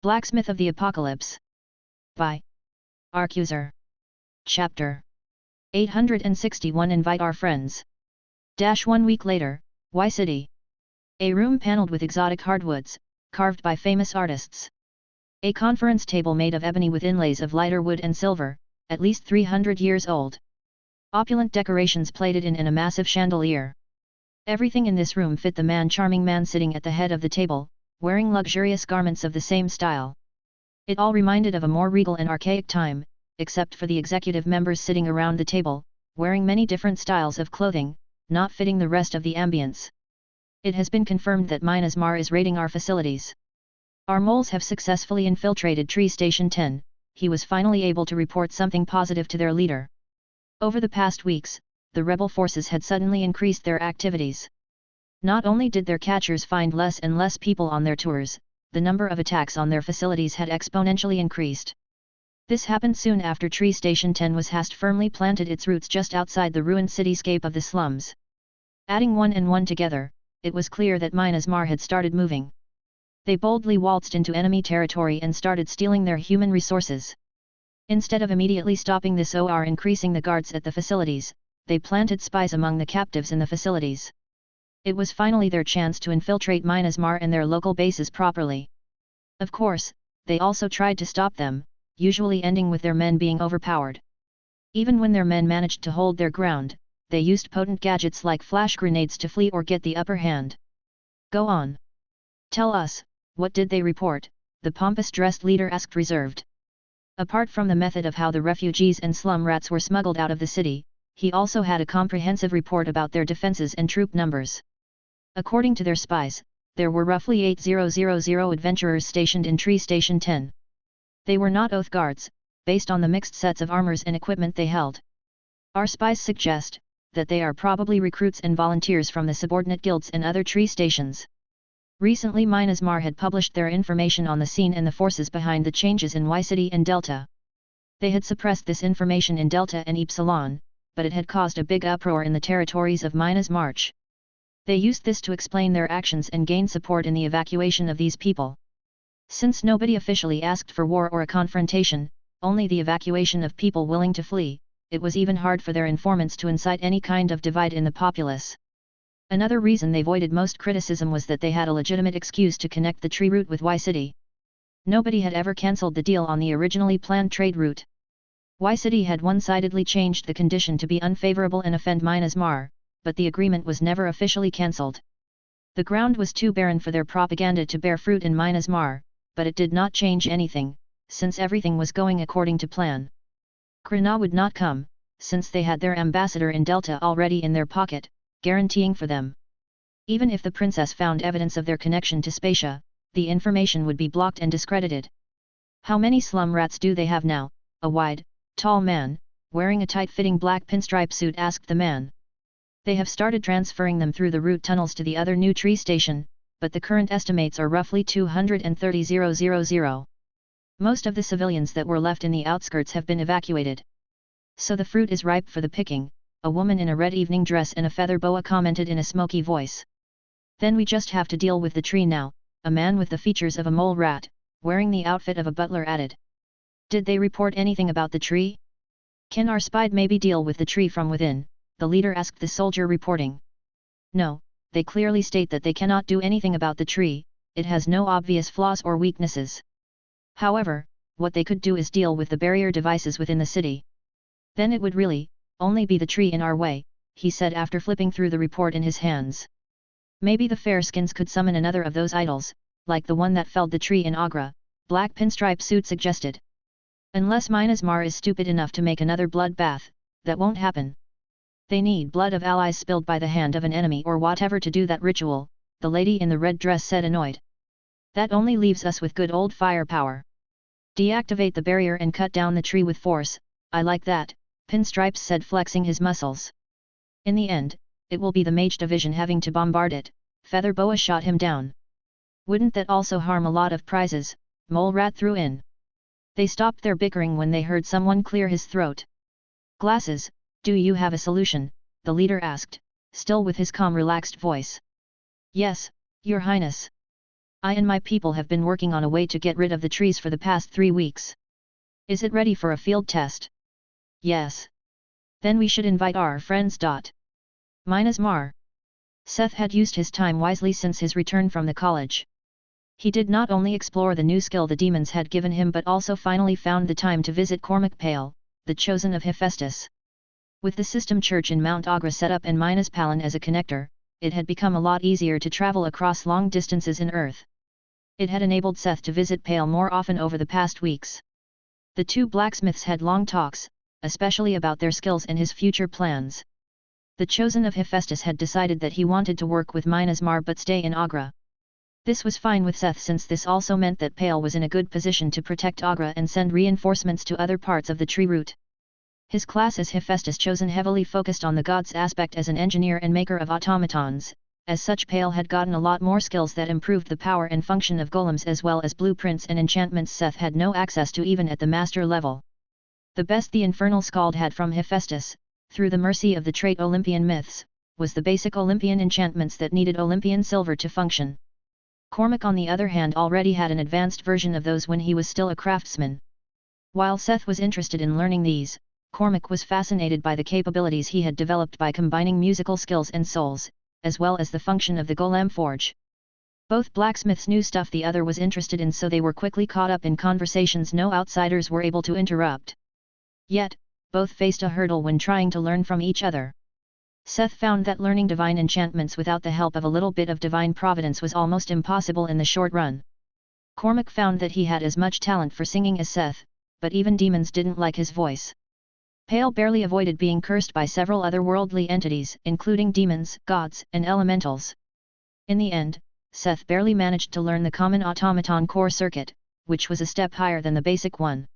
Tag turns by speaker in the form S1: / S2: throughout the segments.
S1: Blacksmith of the Apocalypse. By Arcuser. Chapter 861. Invite our friends. 1 week later, Y City. A room paneled with exotic hardwoods, carved by famous artists. A conference table made of ebony with inlays of lighter wood and silver, at least 300 years old. Opulent decorations plated in a massive chandelier. Everything in this room fit the charming man sitting at the head of the table, wearing luxurious garments of the same style. It all reminded of a more regal and archaic time, except for the executive members sitting around the table, wearing many different styles of clothing, not fitting the rest of the ambience. It has been confirmed that Myanmar is raiding our facilities. Our moles have successfully infiltrated Tree Station 10, he was finally able to report something positive to their leader. Over the past weeks, the rebel forces had suddenly increased their activities. Not only did their catchers find less and less people on their tours, the number of attacks on their facilities had exponentially increased. This happened soon after Tree Station 10 was firmly planted its roots just outside the ruined cityscape of the slums. Adding one and one together, it was clear that Myanmar had started moving. They boldly waltzed into enemy territory and started stealing their human resources. Instead of immediately stopping this or increasing the guards at the facilities, they planted spies among the captives in the facilities. It was finally their chance to infiltrate Myanmar and their local bases properly. Of course, they also tried to stop them, usually ending with their men being overpowered. Even when their men managed to hold their ground, they used potent gadgets like flash grenades to flee or get the upper hand. Go on. Tell us, what did they report? The pompous-dressed leader asked reserved. Apart from the method of how the refugees and slum rats were smuggled out of the city, he also had a comprehensive report about their defenses and troop numbers. According to their spies, there were roughly 8,000 adventurers stationed in Tree Station 10. They were not oath guards, based on the mixed sets of armors and equipment they held. Our spies suggest that they are probably recruits and volunteers from the subordinate guilds and other tree stations. Recently Myanmar had published their information on the scene and the forces behind the changes in Y City and Delta. They had suppressed this information in Delta and Ypsilon, but it had caused a big uproar in the territories of Myanmar. They used this to explain their actions and gain support in the evacuation of these people. Since nobody officially asked for war or a confrontation, only the evacuation of people willing to flee, it was even hard for their informants to incite any kind of divide in the populace. Another reason they avoided most criticism was that they had a legitimate excuse to connect the tree route with Y City. Nobody had ever cancelled the deal on the originally planned trade route. Y City had one-sidedly changed the condition to be unfavorable and offend Myanmar, but the agreement was never officially cancelled. The ground was too barren for their propaganda to bear fruit in Myanmar, but it did not change anything, since everything was going according to plan. Krishna would not come, since they had their ambassador in Delta already in their pocket, guaranteeing for them. Even if the princess found evidence of their connection to Spacia, the information would be blocked and discredited. How many slum rats do they have now? A wide, tall man, wearing a tight-fitting black pinstripe suit asked the man. They have started transferring them through the route tunnels to the other new tree station, but the current estimates are roughly 230,000. Most of the civilians that were left in the outskirts have been evacuated. So the fruit is ripe for the picking, a woman in a red evening dress and a feather boa commented in a smoky voice. Then we just have to deal with the tree now, a man with the features of a mole rat, wearing the outfit of a butler added. Did they report anything about the tree? Can our spy maybe deal with the tree from within? The leader asked the soldier reporting. No, they clearly state that they cannot do anything about the tree, it has no obvious flaws or weaknesses. However, what they could do is deal with the barrier devices within the city. Then it would really only be the tree in our way, he said after flipping through the report in his hands. Maybe the fairskins could summon another of those idols, like the one that felled the tree in Agra, black pinstripe suit suggested. Unless Myanmar is stupid enough to make another bloodbath, that won't happen. They need blood of allies spilled by the hand of an enemy or whatever to do that ritual, the lady in the red dress said annoyed. That only leaves us with good old firepower. Deactivate the barrier and cut down the tree with force, I like that, Pinstripes said flexing his muscles. In the end, it will be the mage division having to bombard it, Feather Boa shot him down. Wouldn't that also harm a lot of prizes, Mole Rat threw in. They stopped their bickering when they heard someone clear his throat. Glasses, do you have a solution? The leader asked, still with his calm relaxed voice. Yes, Your Highness. I and my people have been working on a way to get rid of the trees for the past 3 weeks. Is it ready for a field test? Yes. Then we should invite our friends. Minus Mar. Seth had used his time wisely since his return from the college. He did not only explore the new skill the demons had given him but also finally found the time to visit Cormac Pale, the chosen of Hephaestus. With the system church in Mount Agra set up and Minas Palin as a connector, it had become a lot easier to travel across long distances in Earth. It had enabled Seth to visit Pale more often over the past weeks. The two blacksmiths had long talks, especially about their skills and his future plans. The chosen of Hephaestus had decided that he wanted to work with Minas Mar but stay in Agra. This was fine with Seth since this also meant that Pale was in a good position to protect Agra and send reinforcements to other parts of the tree route. His class as Hephaestus chosen heavily focused on the god's aspect as an engineer and maker of automatons. As such, Pale had gotten a lot more skills that improved the power and function of golems as well as blueprints and enchantments Seth had no access to even at the master level. The best the infernal skald had from Hephaestus, through the mercy of the trait Olympian myths, was the basic Olympian enchantments that needed Olympian silver to function. Cormac on the other hand already had an advanced version of those when he was still a craftsman. While Seth was interested in learning these, Cormac was fascinated by the capabilities he had developed by combining musical skills and souls, as well as the function of the golem forge. Both blacksmiths knew stuff the other was interested in, so they were quickly caught up in conversations no outsiders were able to interrupt. Yet, both faced a hurdle when trying to learn from each other. Seth found that learning divine enchantments without the help of a little bit of divine providence was almost impossible in the short run. Cormac found that he had as much talent for singing as Seth, but even demons didn't like his voice. Pale barely avoided being cursed by several otherworldly entities, including demons, gods, and elementals. In the end, Seth barely managed to learn the common automaton core circuit, which was a step higher than the basic one.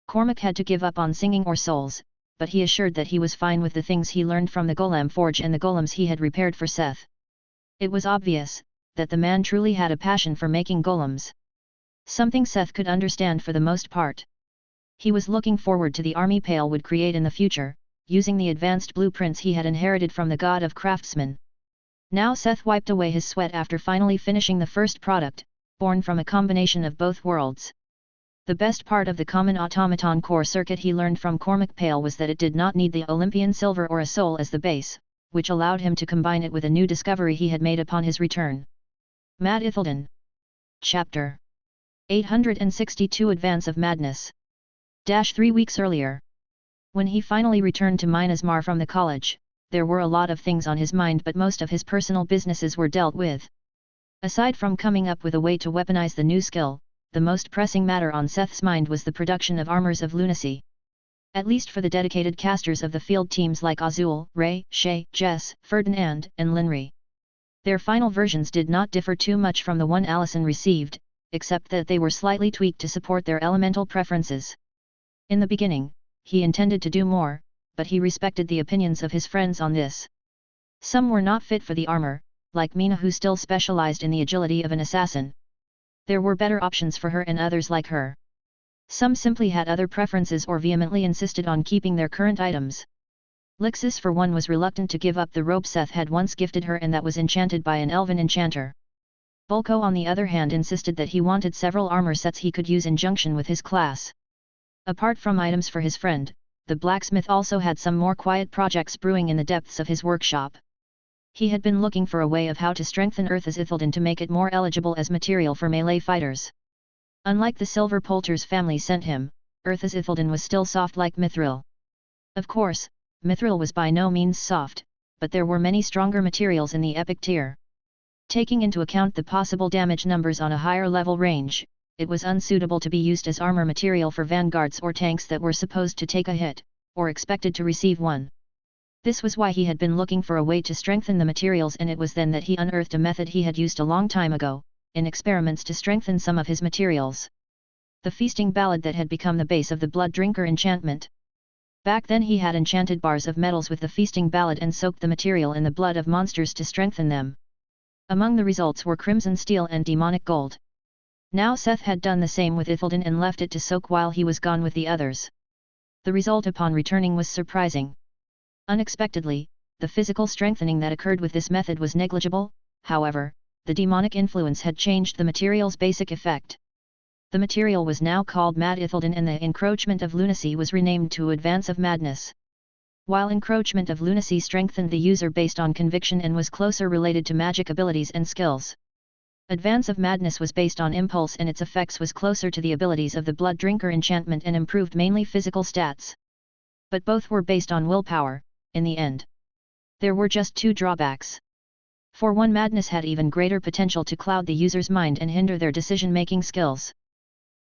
S1: Cormac had to give up on singing or souls, but he assured that he was fine with the things he learned from the golem forge and the golems he had repaired for Seth. It was obvious that the man truly had a passion for making golems. Something Seth could understand for the most part. He was looking forward to the army Pale would create in the future, using the advanced blueprints he had inherited from the god of craftsmen. Now Seth wiped away his sweat after finally finishing the first product, born from a combination of both worlds. The best part of the common automaton core circuit he learned from Cormac Pale was that it did not need the Olympian silver or a soul as the base, which allowed him to combine it with a new discovery he had made upon his return. Mad Ithilden. Chapter 862 Advance of Madness. 3 weeks earlier. When he finally returned to Minas Mar from the college, there were a lot of things on his mind, but most of his personal businesses were dealt with. Aside from coming up with a way to weaponize the new skill, the most pressing matter on Seth's mind was the production of armors of lunacy. At least for the dedicated casters of the field teams like Azul, Ray, Shay, Jess, Ferdinand, and Linry. Their final versions did not differ too much from the one Allison received, except that they were slightly tweaked to support their elemental preferences. In the beginning, he intended to do more, but he respected the opinions of his friends on this. Some were not fit for the armor, like Mina, who still specialized in the agility of an assassin. There were better options for her and others like her. Some simply had other preferences or vehemently insisted on keeping their current items. Lixis for one was reluctant to give up the robe Seth had once gifted her and that was enchanted by an elven enchanter. Volko on the other hand insisted that he wanted several armor sets he could use in junction with his class. Apart from items for his friend, the blacksmith also had some more quiet projects brewing in the depths of his workshop. He had been looking for a way of how to strengthen Earth's Ithilden to make it more eligible as material for melee fighters. Unlike the silver polters family sent him, Earth's Ithilden was still soft like mithril. Of course, mithril was by no means soft, but there were many stronger materials in the epic tier. Taking into account the possible damage numbers on a higher level range, it was unsuitable to be used as armor material for vanguards or tanks that were supposed to take a hit, or expected to receive one. This was why he had been looking for a way to strengthen the materials, and it was then that he unearthed a method he had used a long time ago, in experiments to strengthen some of his materials. The feasting ballad that had become the base of the Blood Drinker enchantment. Back then he had enchanted bars of metals with the feasting ballad and soaked the material in the blood of monsters to strengthen them. Among the results were crimson steel and demonic gold. Now Seth had done the same with Ithilden and left it to soak while he was gone with the others. The result upon returning was surprising. Unexpectedly, the physical strengthening that occurred with this method was negligible. However, the demonic influence had changed the material's basic effect. The material was now called Mad Ithildan, and the encroachment of lunacy was renamed to Advance of Madness. While encroachment of lunacy strengthened the user based on conviction and was closer related to magic abilities and skills, Advance of Madness was based on impulse and its effects was closer to the abilities of the Blood Drinker enchantment and improved mainly physical stats. But both were based on willpower, in the end. There were just two drawbacks. For one, Madness had even greater potential to cloud the user's mind and hinder their decision-making skills.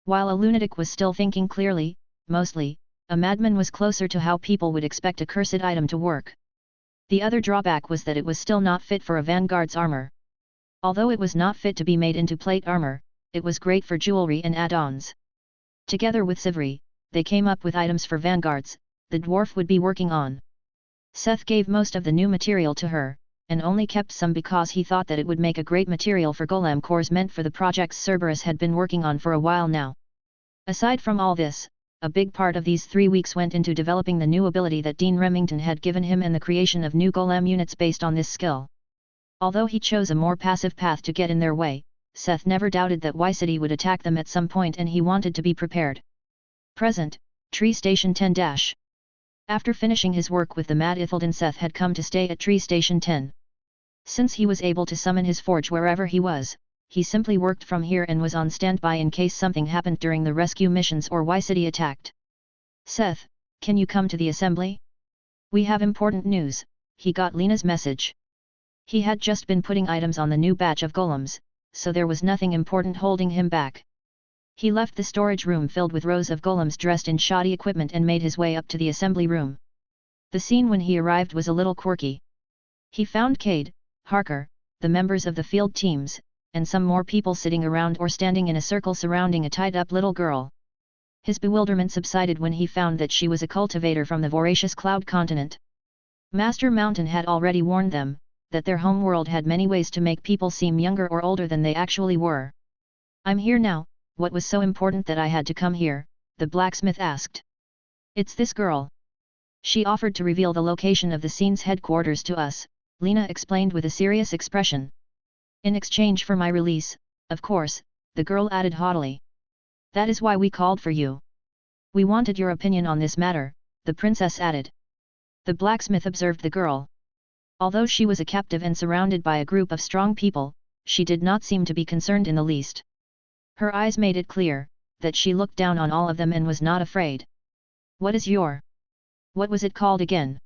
S1: While a lunatic was still thinking clearly, mostly, a madman was closer to how people would expect a cursed item to work. The other drawback was that it was still not fit for a vanguard's armor. Although it was not fit to be made into plate armor, it was great for jewelry and add-ons. Together with Sivri, they came up with items for vanguards, the dwarf would be working on. Seth gave most of the new material to her, and only kept some because he thought that it would make a great material for golem cores meant for the projects Cerberus had been working on for a while now. Aside from all this, a big part of these 3 weeks went into developing the new ability that Dean Remington had given him and the creation of new golem units based on this skill. Although he chose a more passive path to get in their way, Seth never doubted that Y City would attack them at some point and he wanted to be prepared. Present, Tree Station 10 dash. After finishing his work with the Mad Ithildan, Seth had come to stay at Tree Station 10. Since he was able to summon his forge wherever he was, he simply worked from here and was on standby in case something happened during the rescue missions or Y City attacked. Seth, can you come to the assembly? We have important news, he got Lena's message. He had just been putting items on the new batch of golems, so there was nothing important holding him back. He left the storage room filled with rows of golems dressed in shoddy equipment and made his way up to the assembly room. The scene when he arrived was a little quirky. He found Cade, Harker, the members of the field teams, and some more people sitting around or standing in a circle surrounding a tied-up little girl. His bewilderment subsided when he found that she was a cultivator from the voracious Cloud continent. Master Mountain had already warned them that their homeworld had many ways to make people seem younger or older than they actually were. I'm here now, what was so important that I had to come here? The blacksmith asked. It's this girl. She offered to reveal the location of the scene's headquarters to us, Lena explained with a serious expression. In exchange for my release, of course, the girl added haughtily. That is why we called for you. We wanted your opinion on this matter, the princess added. The blacksmith observed the girl. Although she was a captive and surrounded by a group of strong people, she did not seem to be concerned in the least. Her eyes made it clear that she looked down on all of them and was not afraid. What was it called again?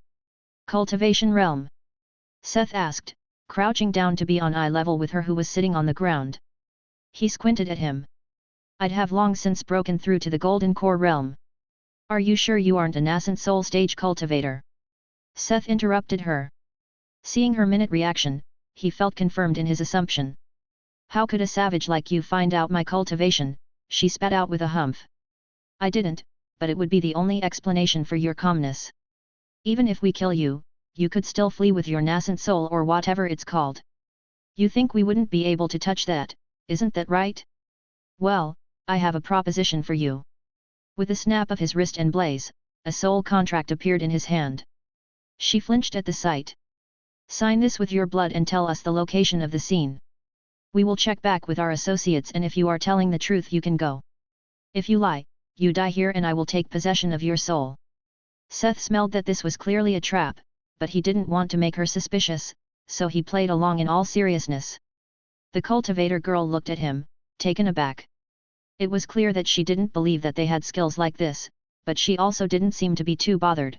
S1: Cultivation Realm? Seth asked, crouching down to be on eye level with her who was sitting on the ground. He squinted at him. I'd have long since broken through to the Golden Core Realm. Are you sure you aren't a nascent soul stage cultivator? Seth interrupted her. Seeing her minute reaction, he felt confirmed in his assumption. How could a savage like you find out my cultivation? She spat out with a humph. I didn't, but it would be the only explanation for your calmness. Even if we kill you, you could still flee with your nascent soul or whatever it's called. You think we wouldn't be able to touch that, isn't that right? Well, I have a proposition for you. With a snap of his wrist and blaze, a soul contract appeared in his hand. She flinched at the sight. Sign this with your blood and tell us the location of the scene. We will check back with our associates, and if you are telling the truth you can go. If you lie, you die here and I will take possession of your soul. Seth smelled that this was clearly a trap, but he didn't want to make her suspicious, so he played along in all seriousness. The cultivator girl looked at him, taken aback. It was clear that she didn't believe that they had skills like this, but she also didn't seem to be too bothered.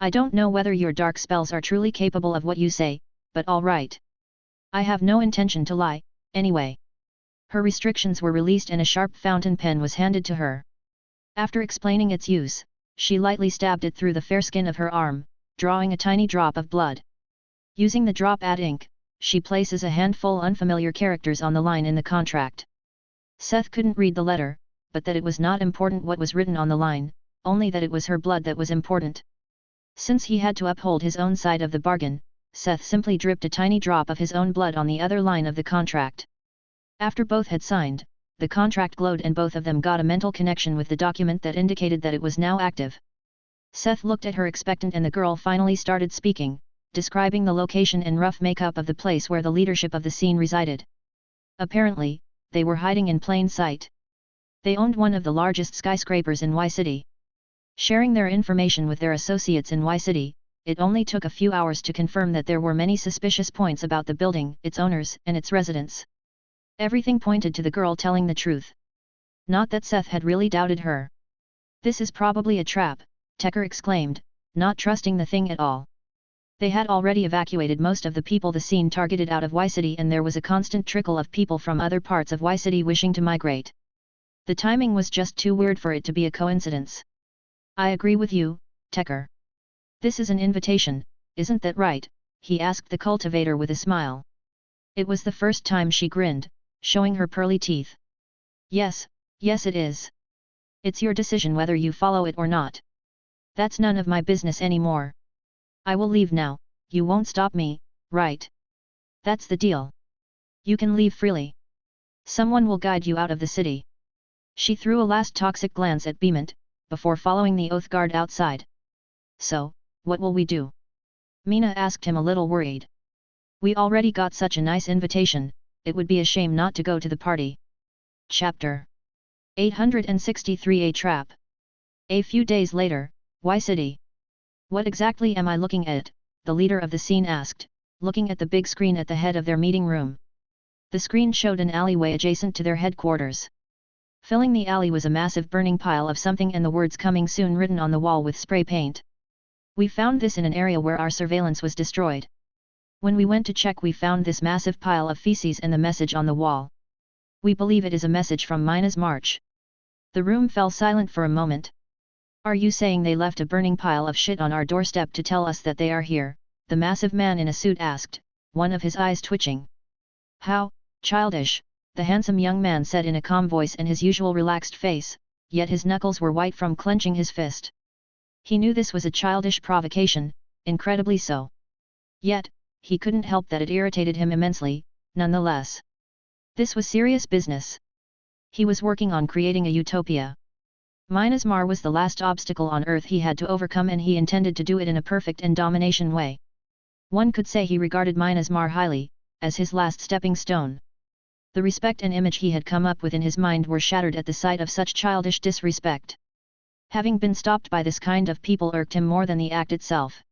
S1: I don't know whether your dark spells are truly capable of what you say, but all right. I have no intention to lie, anyway. Her restrictions were released and a sharp fountain pen was handed to her. After explaining its use, she lightly stabbed it through the fair skin of her arm, drawing a tiny drop of blood. Using the drop add ink, she places a handful unfamiliar characters on the line in the contract. Seth couldn't read the letter, but that it was not important what was written on the line, only that it was her blood that was important. Since he had to uphold his own side of the bargain, Seth simply dripped a tiny drop of his own blood on the other line of the contract. After both had signed, the contract glowed and both of them got a mental connection with the document that indicated that it was now active. Seth looked at her expectant and the girl finally started speaking, describing the location and rough makeup of the place where the leadership of the scene resided. Apparently, they were hiding in plain sight. They owned one of the largest skyscrapers in Y-City. Sharing their information with their associates in Y-City, it only took a few hours to confirm that there were many suspicious points about the building, its owners, and its residents. Everything pointed to the girl telling the truth. Not that Seth had really doubted her. "This is probably a trap," Tecker exclaimed, not trusting the thing at all. They had already evacuated most of the people the scene targeted out of Y-City, and there was a constant trickle of people from other parts of Y-City wishing to migrate. The timing was just too weird for it to be a coincidence. "I agree with you, Tecker. This is an invitation, isn't that right?" he asked the cultivator with a smile. It was the first time she grinned, showing her pearly teeth. Yes it is. It's your decision whether you follow it or not. That's none of my business anymore. I will leave now, you won't stop me, right? That's the deal. You can leave freely. Someone will guide you out of the city." She threw a last toxic glance at Beemont, before following the oath guard outside. "So, what will we do?" Mina asked him a little worried. "We already got such a nice invitation, it would be a shame not to go to the party." Chapter 863 A Trap. A few days later, Y-City. "What exactly am I looking at?" the leader of the scene asked, looking at the big screen at the head of their meeting room. The screen showed an alleyway adjacent to their headquarters. Filling the alley was a massive burning pile of something and the words "coming soon" written on the wall with spray paint. "We found this in an area where our surveillance was destroyed. When we went to check, we found this massive pile of feces and the message on the wall. We believe it is a message from Mina's march." The room fell silent for a moment. "Are you saying they left a burning pile of shit on our doorstep to tell us that they are here?" the massive man in a suit asked, one of his eyes twitching. "How childish," the handsome young man said in a calm voice and his usual relaxed face, yet his knuckles were white from clenching his fist. He knew this was a childish provocation, incredibly so. Yet, he couldn't help that it irritated him immensely, nonetheless. This was serious business. He was working on creating a utopia. Minasmar was the last obstacle on Earth he had to overcome, and he intended to do it in a perfect and domination way. One could say he regarded Minasmar highly, as his last stepping stone. The respect and image he had come up with in his mind were shattered at the sight of such childish disrespect. Having been stopped by this kind of people irked him more than the act itself.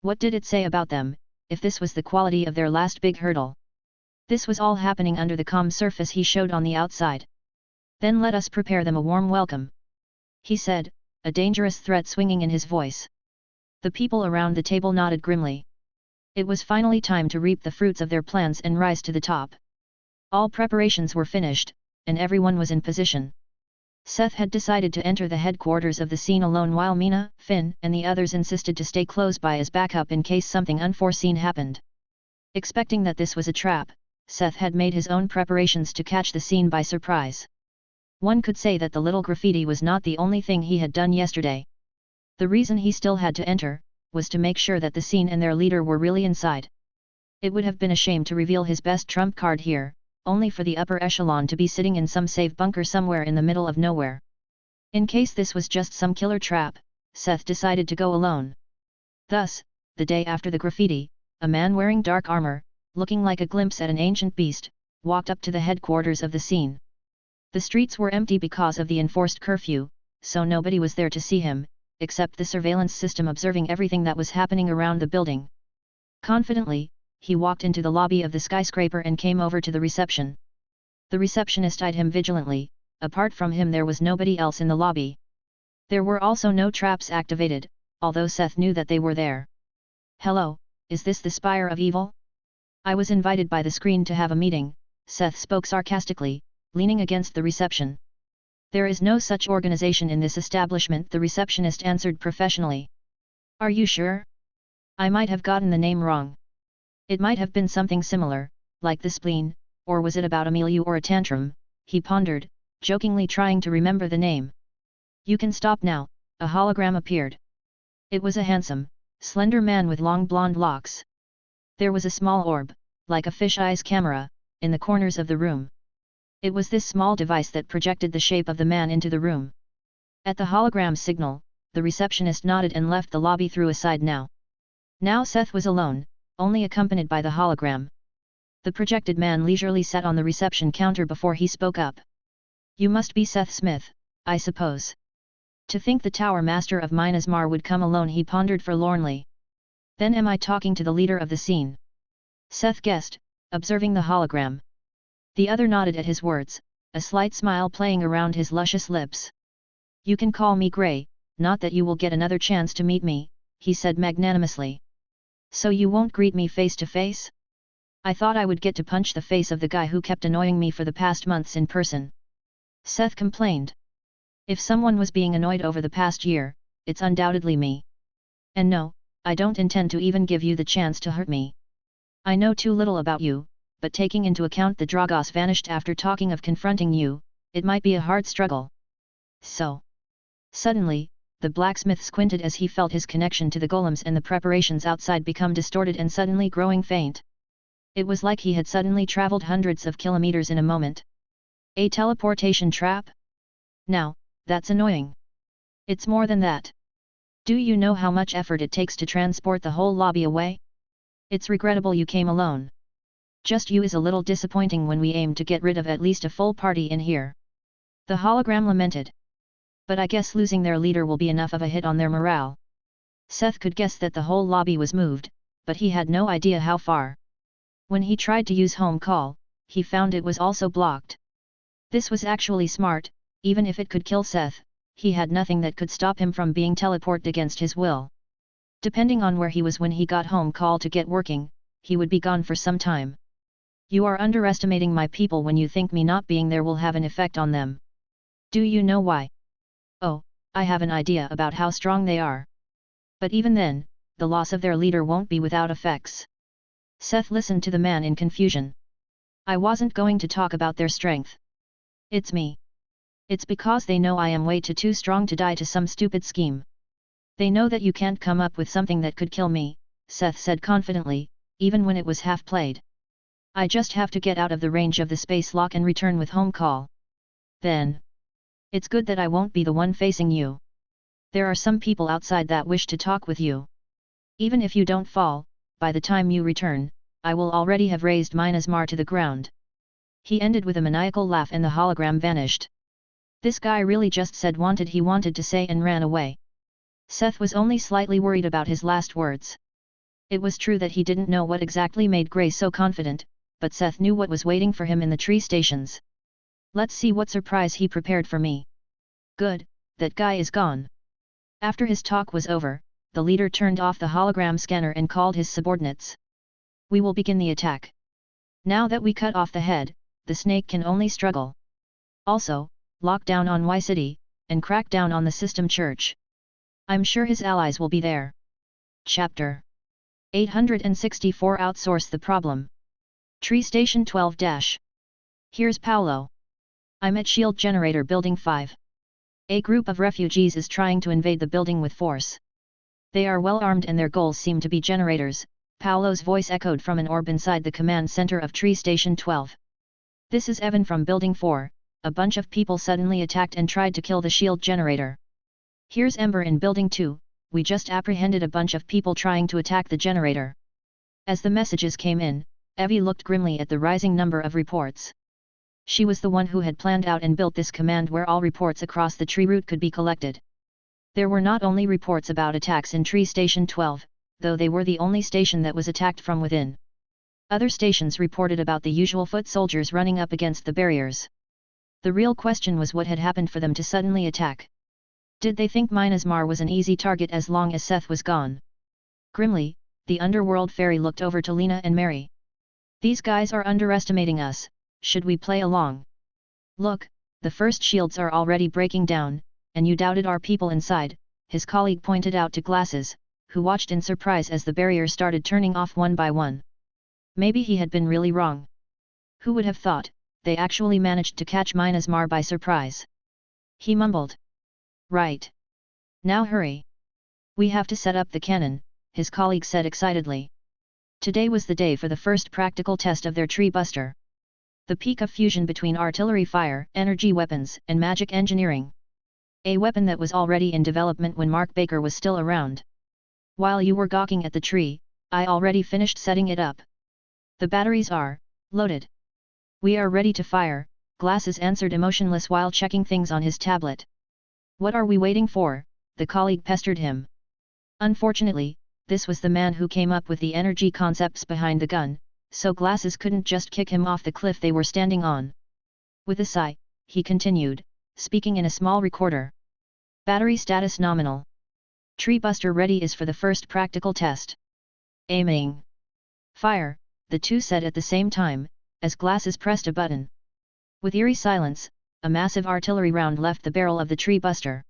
S1: What did it say about them, if this was the quality of their last big hurdle? This was all happening under the calm surface he showed on the outside. "Then let us prepare them a warm welcome," he said, a dangerous threat swinging in his voice. The people around the table nodded grimly. It was finally time to reap the fruits of their plans and rise to the top. All preparations were finished, and everyone was in position. Seth had decided to enter the headquarters of the scene alone, while Mina, Finn, and the others insisted to stay close by as backup in case something unforeseen happened. Expecting that this was a trap, Seth had made his own preparations to catch the scene by surprise. One could say that the little graffiti was not the only thing he had done yesterday. The reason he still had to enter, was to make sure that the scene and their leader were really inside. It would have been a shame to reveal his best trump card here, only for the upper echelon to be sitting in some safe bunker somewhere in the middle of nowhere. In case this was just some killer trap, Seth decided to go alone. Thus, the day after the graffiti, a man wearing dark armor, looking like a glimpse at an ancient beast, walked up to the headquarters of the scene. The streets were empty because of the enforced curfew, so nobody was there to see him, except the surveillance system observing everything that was happening around the building. Confidently, he walked into the lobby of the skyscraper and came over to the reception. The receptionist eyed him vigilantly. Apart from him there was nobody else in the lobby. There were also no traps activated, although Seth knew that they were there. "Hello, is this the Spire of Evil? I was invited by the screen to have a meeting," Seth spoke sarcastically, leaning against the reception. "There is no such organization in this establishment," the receptionist answered professionally. "Are you sure? I might have gotten the name wrong. It might have been something similar, like the spleen, or was it about a milieu or a tantrum?" he pondered, jokingly trying to remember the name. "You can stop now," a hologram appeared. It was a handsome, slender man with long blonde locks. There was a small orb, like a fisheye camera, in the corners of the room. It was this small device that projected the shape of the man into the room. At the hologram's signal, the receptionist nodded and left the lobby through a side now. Now Seth was alone, only accompanied by the hologram. The projected man leisurely sat on the reception counter before he spoke up. You must be Seth Smith, I suppose. To think the Tower Master of Myanmar would come alone, he pondered forlornly. Then am I talking to the leader of the scene? Seth guessed, observing the hologram. The other nodded at his words, a slight smile playing around his luscious lips. You can call me Grey, not that you will get another chance to meet me, he said magnanimously. So you won't greet me face to face? I thought I would get to punch the face of the guy who kept annoying me for the past months in person. Seth complained. If someone was being annoyed over the past year, it's undoubtedly me. And no, I don't intend to even give you the chance to hurt me. I know too little about you, but taking into account the Dragos vanished after talking of confronting you, it might be a hard struggle. So. Suddenly, the blacksmith squinted as he felt his connection to the golems and the preparations outside become distorted and suddenly growing faint. It was like he had suddenly traveled hundreds of kilometers in a moment. A teleportation trap? Now, that's annoying. It's more than that. Do you know how much effort it takes to transport the whole lobby away? It's regrettable you came alone. Just you is a little disappointing when we aim to get rid of at least a full party in here. The hologram lamented. But I guess losing their leader will be enough of a hit on their morale. Seth could guess that the whole lobby was moved, but he had no idea how far. When he tried to use home call, he found it was also blocked. This was actually smart, even if it could kill Seth, he had nothing that could stop him from being teleported against his will. Depending on where he was when he got home call to get working, he would be gone for some time. You are underestimating my people when you think me not being there will have an effect on them. Do you know why? Oh, I have an idea about how strong they are. But even then, the loss of their leader won't be without effects. Seth listened to the man in confusion. I wasn't going to talk about their strength. It's me. It's because they know I am way too strong to die to some stupid scheme. They know that you can't come up with something that could kill me, Seth said confidently, even when it was half-played. I just have to get out of the range of the space lock and return with home call. Then. It's good that I won't be the one facing you. There are some people outside that wish to talk with you. Even if you don't fall, by the time you return, I will already have razed Myanmar to the ground. He ended with a maniacal laugh and the hologram vanished. This guy really just said he wanted to say and ran away. Seth was only slightly worried about his last words. It was true that he didn't know what exactly made Grey so confident, but Seth knew what was waiting for him in the tree stations. Let's see what surprise he prepared for me. Good, that guy is gone. After his talk was over, the leader turned off the hologram scanner and called his subordinates. We will begin the attack. Now that we cut off the head, the snake can only struggle. Also, lock down on Y City, and crack down on the system church. I'm sure his allies will be there. Chapter 864 Outsource the problem. Tree Station 12 -. Here's Paolo. I'm at Shield Generator Building 5. A group of refugees is trying to invade the building with force. They are well armed and their goals seem to be generators, Paolo's voice echoed from an orb inside the command center of Tree Station 12. This is Evan from Building 4, a bunch of people suddenly attacked and tried to kill the shield generator. Here's Ember in Building 2, we just apprehended a bunch of people trying to attack the generator. As the messages came in, Evie looked grimly at the rising number of reports. She was the one who had planned out and built this command where all reports across the tree route could be collected. There were not only reports about attacks in Tree Station 12, though they were the only station that was attacked from within. Other stations reported about the usual foot soldiers running up against the barriers. The real question was what had happened for them to suddenly attack. Did they think Myanmar was an easy target as long as Seth was gone? Grimly, the underworld fairy looked over to Lena and Mary. These guys are underestimating us, should we play along? Look, the first shields are already breaking down, and you doubted our people inside, his colleague pointed out to Glasses, who watched in surprise as the barriers started turning off one by one. Maybe he had been really wrong. Who would have thought, they actually managed to catch Myanmar by surprise? He mumbled. Right. Now hurry. We have to set up the cannon, his colleague said excitedly. Today was the day for the first practical test of their tree buster. The peak of fusion between artillery fire, energy weapons, and magic engineering. A weapon that was already in development when Mark Baker was still around. While you were gawking at the tree, I already finished setting it up. The batteries are, Loaded. We are ready to fire, Glasses answered emotionless while checking things on his tablet. What are we waiting for? The colleague pestered him. Unfortunately, this was the man who came up with the energy concepts behind the gun, so Glasses couldn't just kick him off the cliff they were standing on. With a sigh, he continued, speaking in a small recorder. Battery status nominal. Tree buster ready is for the first practical test. Aiming. Fire, the two said at the same time, as Glasses pressed a button. With eerie silence, a massive artillery round left the barrel of the tree buster.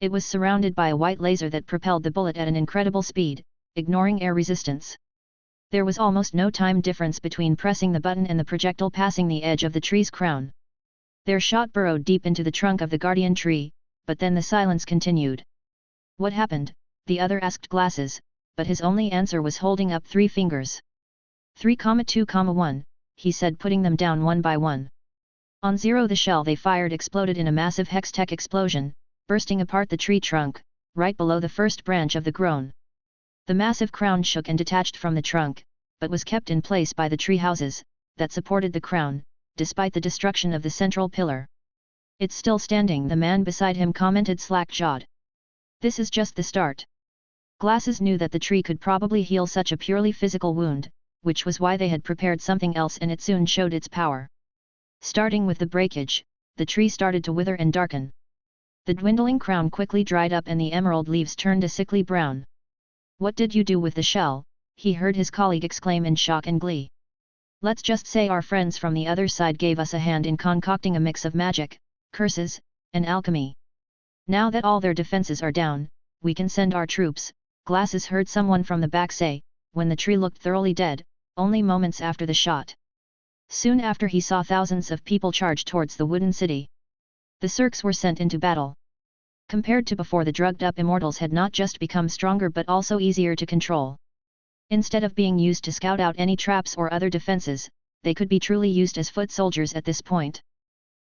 S1: It was surrounded by a white laser that propelled the bullet at an incredible speed, ignoring air resistance. There was almost no time difference between pressing the button and the projectile passing the edge of the tree's crown. Their shot burrowed deep into the trunk of the guardian tree, but then the silence continued. What happened? The other asked Glasses, but his only answer was holding up 3 fingers. 3,2,1, he said, putting them down one by one. On 0 the shell they fired exploded in a massive hex-tech explosion, bursting apart the tree trunk, right below the first branch of the grown. The massive crown shook and detached from the trunk, but was kept in place by the tree houses that supported the crown, despite the destruction of the central pillar. It's still standing, the man beside him commented, slack-jawed. This is just the start. Glasses knew that the tree could probably heal such a purely physical wound, which was why they had prepared something else, and it soon showed its power. Starting with the breakage, the tree started to wither and darken. The dwindling crown quickly dried up and the emerald leaves turned a sickly brown. What did you do with the shell? He heard his colleague exclaim in shock and glee. Let's just say our friends from the other side gave us a hand in concocting a mix of magic, curses, and alchemy. Now that all their defenses are down, we can send our troops, Glasses heard someone from the back say, when the tree looked thoroughly dead, only moments after the shot. Soon after he saw thousands of people charge towards the wooden city. The Cirques were sent into battle. Compared to before, the drugged-up immortals had not just become stronger but also easier to control. Instead of being used to scout out any traps or other defenses, they could be truly used as foot soldiers at this point.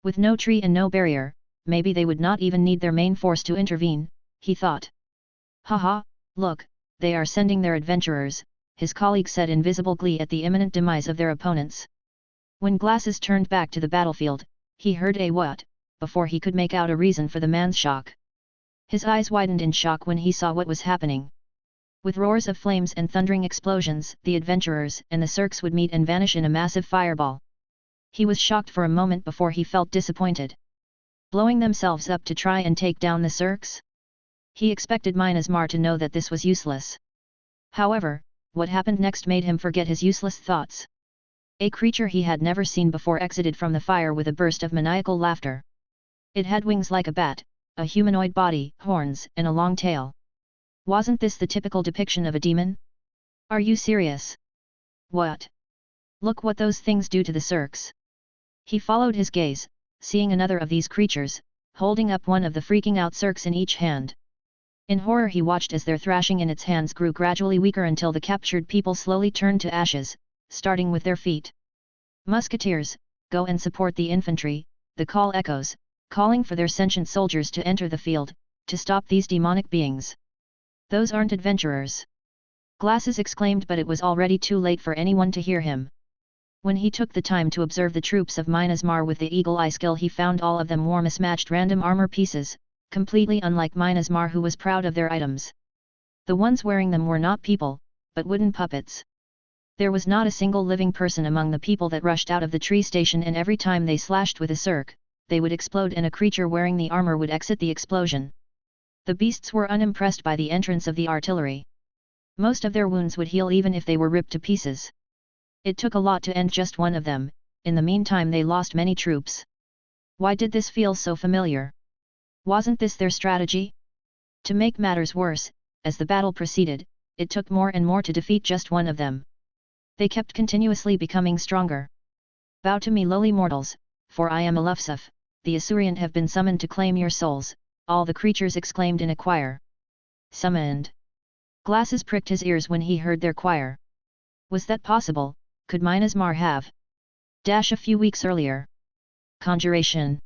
S1: With no tree and no barrier, maybe they would not even need their main force to intervene, he thought. Haha, look, they are sending their adventurers, his colleague said in visible glee at the imminent demise of their opponents. When Glasses turned back to the battlefield, he heard a what, before he could make out a reason for the man's shock. His eyes widened in shock when he saw what was happening. With roars of flames and thundering explosions, the adventurers and the Cirques would meet and vanish in a massive fireball. He was shocked for a moment before he felt disappointed. Blowing themselves up to try and take down the Cirques? He expected Minas Mar to know that this was useless. However, what happened next made him forget his useless thoughts. A creature he had never seen before exited from the fire with a burst of maniacal laughter. It had wings like a bat, a humanoid body, horns, and a long tail. Wasn't this the typical depiction of a demon? Are you serious? What? Look what those things do to the Cirques. He followed his gaze, seeing another of these creatures, holding up one of the freaking out Cirques in each hand. In horror he watched as their thrashing in its hands grew gradually weaker until the captured people slowly turned to ashes, starting with their feet. Musketeers, go and support the infantry, the call echoes, calling for their sentient soldiers to enter the field, to stop these demonic beings. Those aren't adventurers. Glasses exclaimed, but it was already too late for anyone to hear him. When he took the time to observe the troops of Minas Mar with the eagle eye skill, he found all of them wore mismatched random armor pieces, completely unlike Minas Mar, who was proud of their items. The ones wearing them were not people, but wooden puppets. There was not a single living person among the people that rushed out of the tree station, and every time they slashed with a Cirque, they would explode and a creature wearing the armor would exit the explosion. The beasts were unimpressed by the entrance of the artillery. Most of their wounds would heal even if they were ripped to pieces. It took a lot to end just one of them. In the meantime they lost many troops. Why did this feel so familiar? Wasn't this their strategy? To make matters worse, as the battle proceeded, it took more and more to defeat just one of them. They kept continuously becoming stronger. Bow to me, lowly mortals, for I am Elufsuf, the Assyrian have been summoned to claim your souls, all the creatures exclaimed in a choir. Summoned. Glasses pricked his ears when he heard their choir. Was that possible? Could Minas Mar have a few weeks earlier? Conjuration.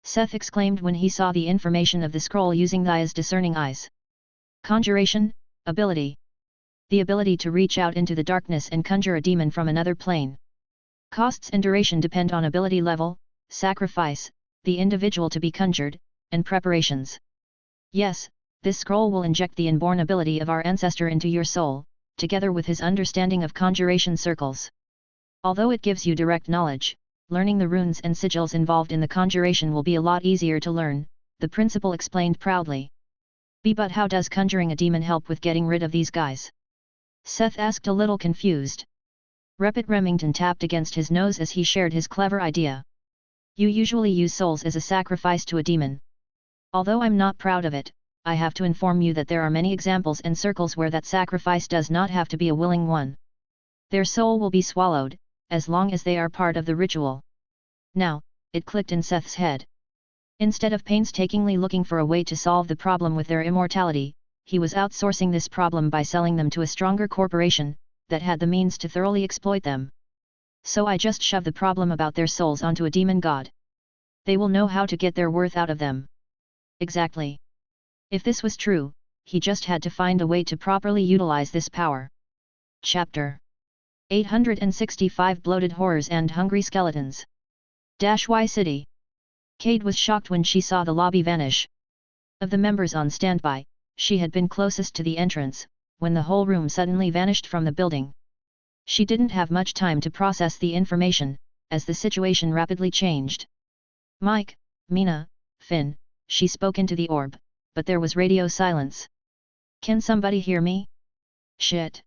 S1: Seth exclaimed when he saw the information of the scroll using Thaia's discerning eyes. Conjuration, ability. The ability to reach out into the darkness and conjure a demon from another plane. Costs and duration depend on ability level, sacrifice, the individual to be conjured, and preparations. Yes, this scroll will inject the inborn ability of our ancestor into your soul, together with his understanding of conjuration circles. Although it gives you direct knowledge, learning the runes and sigils involved in the conjuration will be a lot easier to learn, the principal explained proudly. But how does conjuring a demon help with getting rid of these guys? Seth asked, a little confused. Rupert Remington tapped against his nose as he shared his clever idea. You usually use souls as a sacrifice to a demon. Although I'm not proud of it, I have to inform you that there are many examples and circles where that sacrifice does not have to be a willing one. Their soul will be swallowed, as long as they are part of the ritual. Now, it clicked in Seth's head. Instead of painstakingly looking for a way to solve the problem with their immortality, he was outsourcing this problem by selling them to a stronger corporation, that had the means to thoroughly exploit them. So I just shove the problem about their souls onto a demon god. They will know how to get their worth out of them. Exactly. If this was true, he just had to find a way to properly utilize this power. Chapter 865 Bloated Horrors and Hungry Skeletons. Y City. Cade was shocked when she saw the lobby vanish. Of the members on standby, she had been closest to the entrance, when the whole room suddenly vanished from the building. She didn't have much time to process the information, as the situation rapidly changed. Mike, Mina, Finn, she spoke into the orb, but there was radio silence. Can somebody hear me? Shit.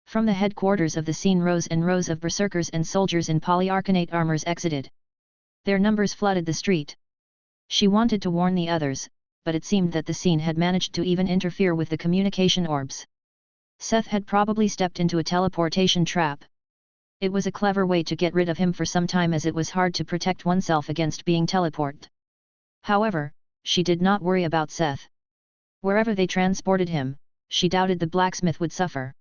S1: From the headquarters of the scene, rows and rows of berserkers and soldiers in polyarcanate armors exited. Their numbers flooded the street. She wanted to warn the others, but it seemed that the scene had managed to even interfere with the communication orbs. Seth had probably stepped into a teleportation trap. It was a clever way to get rid of him for some time, as it was hard to protect oneself against being teleported. However, she did not worry about Seth. Wherever they transported him, she doubted the blacksmith would suffer.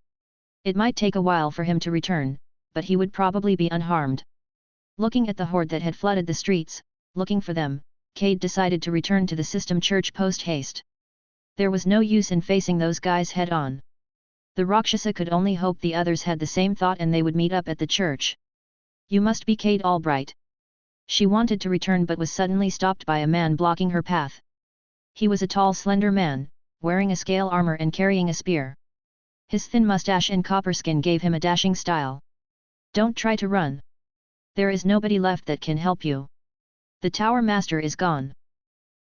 S1: It might take a while for him to return, but he would probably be unharmed. Looking at the horde that had flooded the streets, looking for them, Cade decided to return to the system church post-haste. There was no use in facing those guys head-on. The Rakshasa could only hope the others had the same thought and they would meet up at the church. You must be Cade Albright. She wanted to return but was suddenly stopped by a man blocking her path. He was a tall, slender man, wearing a scale armor and carrying a spear. His thin mustache and copper skin gave him a dashing style. Don't try to run. There is nobody left that can help you. The Tower Master is gone.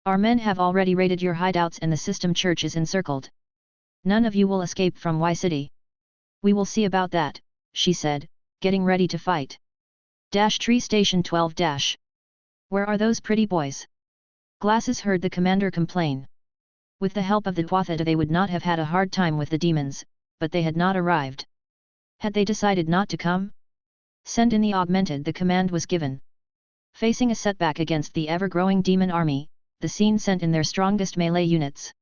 S1: Our men have already raided your hideouts and the system church is encircled. None of you will escape from Y City. We will see about that, she said, getting ready to fight. Tree Station 12 Where are those pretty boys? Glasses heard the commander complain. With the help of the Tuatha they would not have had a hard time with the demons, but they had not arrived. Had they decided not to come? Send in the augmented, the command was given. Facing a setback against the ever-growing demon army, the scene sent in their strongest melee units.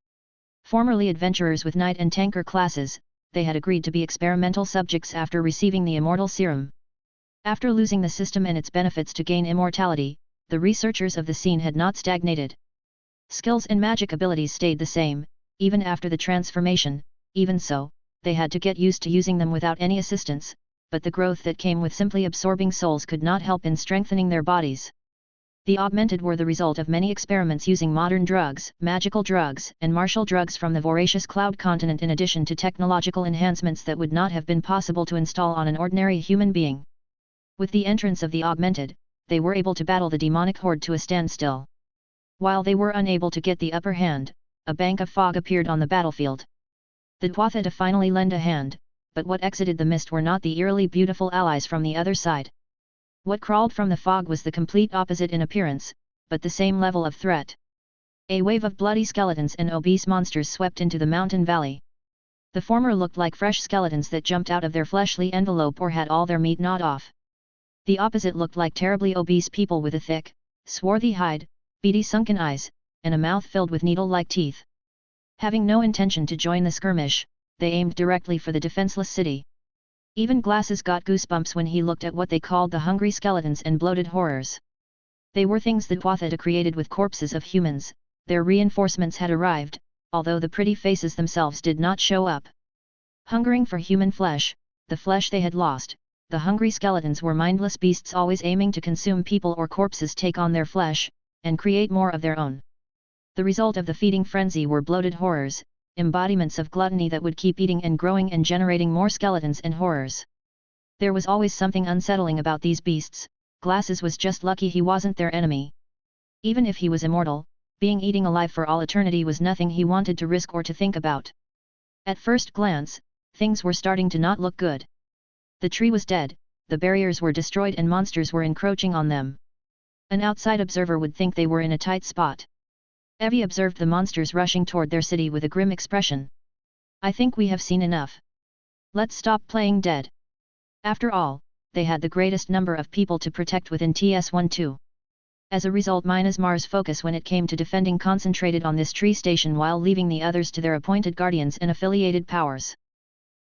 S1: Formerly adventurers with knight and tanker classes, they had agreed to be experimental subjects after receiving the immortal serum. After losing the system and its benefits to gain immortality, the researchers of the scene had not stagnated. Skills and magic abilities stayed the same, even after the transformation. Even so, they had to get used to using them without any assistance, but the growth that came with simply absorbing souls could not help in strengthening their bodies. The augmented were the result of many experiments using modern drugs, magical drugs, and martial drugs from the voracious cloud continent, in addition to technological enhancements that would not have been possible to install on an ordinary human being. With the entrance of the augmented, they were able to battle the demonic horde to a standstill. While they were unable to get the upper hand, a bank of fog appeared on the battlefield. The Tuatha finally lend a hand, but what exited the mist were not the eerily beautiful allies from the other side. What crawled from the fog was the complete opposite in appearance, but the same level of threat. A wave of bloody skeletons and obese monsters swept into the mountain valley. The former looked like fresh skeletons that jumped out of their fleshly envelope or had all their meat gnawed off. The opposite looked like terribly obese people with a thick, swarthy hide, beady sunken eyes, and a mouth filled with needle-like teeth. Having no intention to join the skirmish, they aimed directly for the defenseless city. Even Glasses got goosebumps when he looked at what they called the hungry skeletons and bloated horrors. They were things the Tuatha created with corpses of humans. Their reinforcements had arrived, although the pretty faces themselves did not show up. Hungering for human flesh, the flesh they had lost, the hungry skeletons were mindless beasts always aiming to consume people or corpses, take on their flesh, and create more of their own. The result of the feeding frenzy were bloated horrors, embodiments of gluttony that would keep eating and growing and generating more skeletons and horrors. There was always something unsettling about these beasts. Glasses was just lucky he wasn't their enemy. Even if he was immortal, being eaten alive for all eternity was nothing he wanted to risk or to think about. At first glance, things were starting to not look good. The tree was dead, the barriers were destroyed and monsters were encroaching on them. An outside observer would think they were in a tight spot. Evie observed the monsters rushing toward their city with a grim expression. "I think we have seen enough. Let's stop playing dead." After all, they had the greatest number of people to protect within TS-12. As a result, Mars' focus when it came to defending concentrated on this tree station while leaving the others to their appointed guardians and affiliated powers.